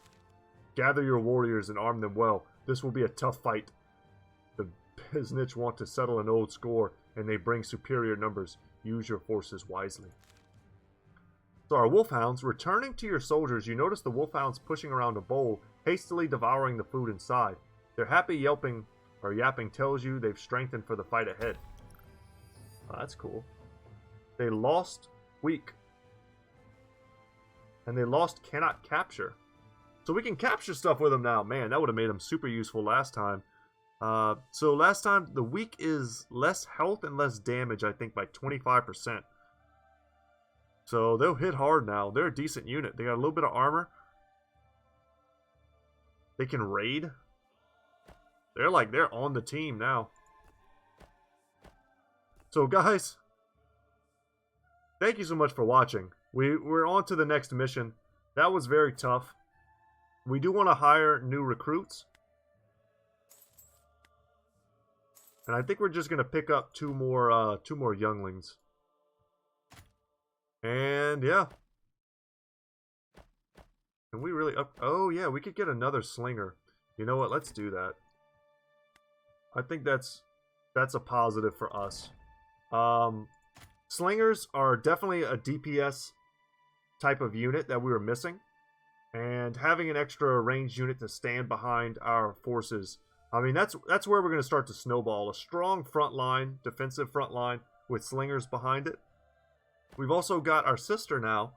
Gather your warriors and arm them well. This will be a tough fight. The Biznich want to settle an old score, and they bring superior numbers. Use your forces wisely. So our wolfhounds, returning to your soldiers, you notice the wolfhounds pushing around a bowl, hastily devouring the food inside. Their happy yapping tells you they've strengthened for the fight ahead. Oh, that's cool. They lost weak. And they lost cannot capture. So we can capture stuff with them now. Man, that would have made them super useful last time. So last time, the weak is less health and less damage, I think, by 25%. So they'll hit hard now. They're a decent unit. They got a little bit of armor. They can raid. They're on the team now. So guys, thank you so much for watching. We're on to the next mission. That was very tough. We do want to hire new recruits. And I think we're just going to pick up two more younglings. And yeah. Can we really up? Oh yeah, we could get another slinger. You know what? Let's do that. I think that's a positive for us. Slingers are definitely a DPS type of unit that we were missing. And having an extra ranged unit to stand behind our forces, I mean, that's where we're going to start to snowball. A strong front line, defensive front line with slingers behind it. We've also got our sister now,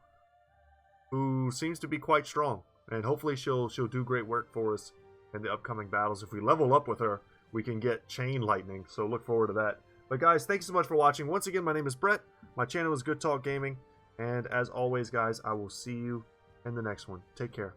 who seems to be quite strong. And hopefully she'll do great work for us in the upcoming battles. If we level up with her, we can get chain lightning. So look forward to that. But guys, thank you so much for watching. Once again, my name is Brett. My channel is Good Talk Gaming. And as always, guys, I will see you in the next one. Take care.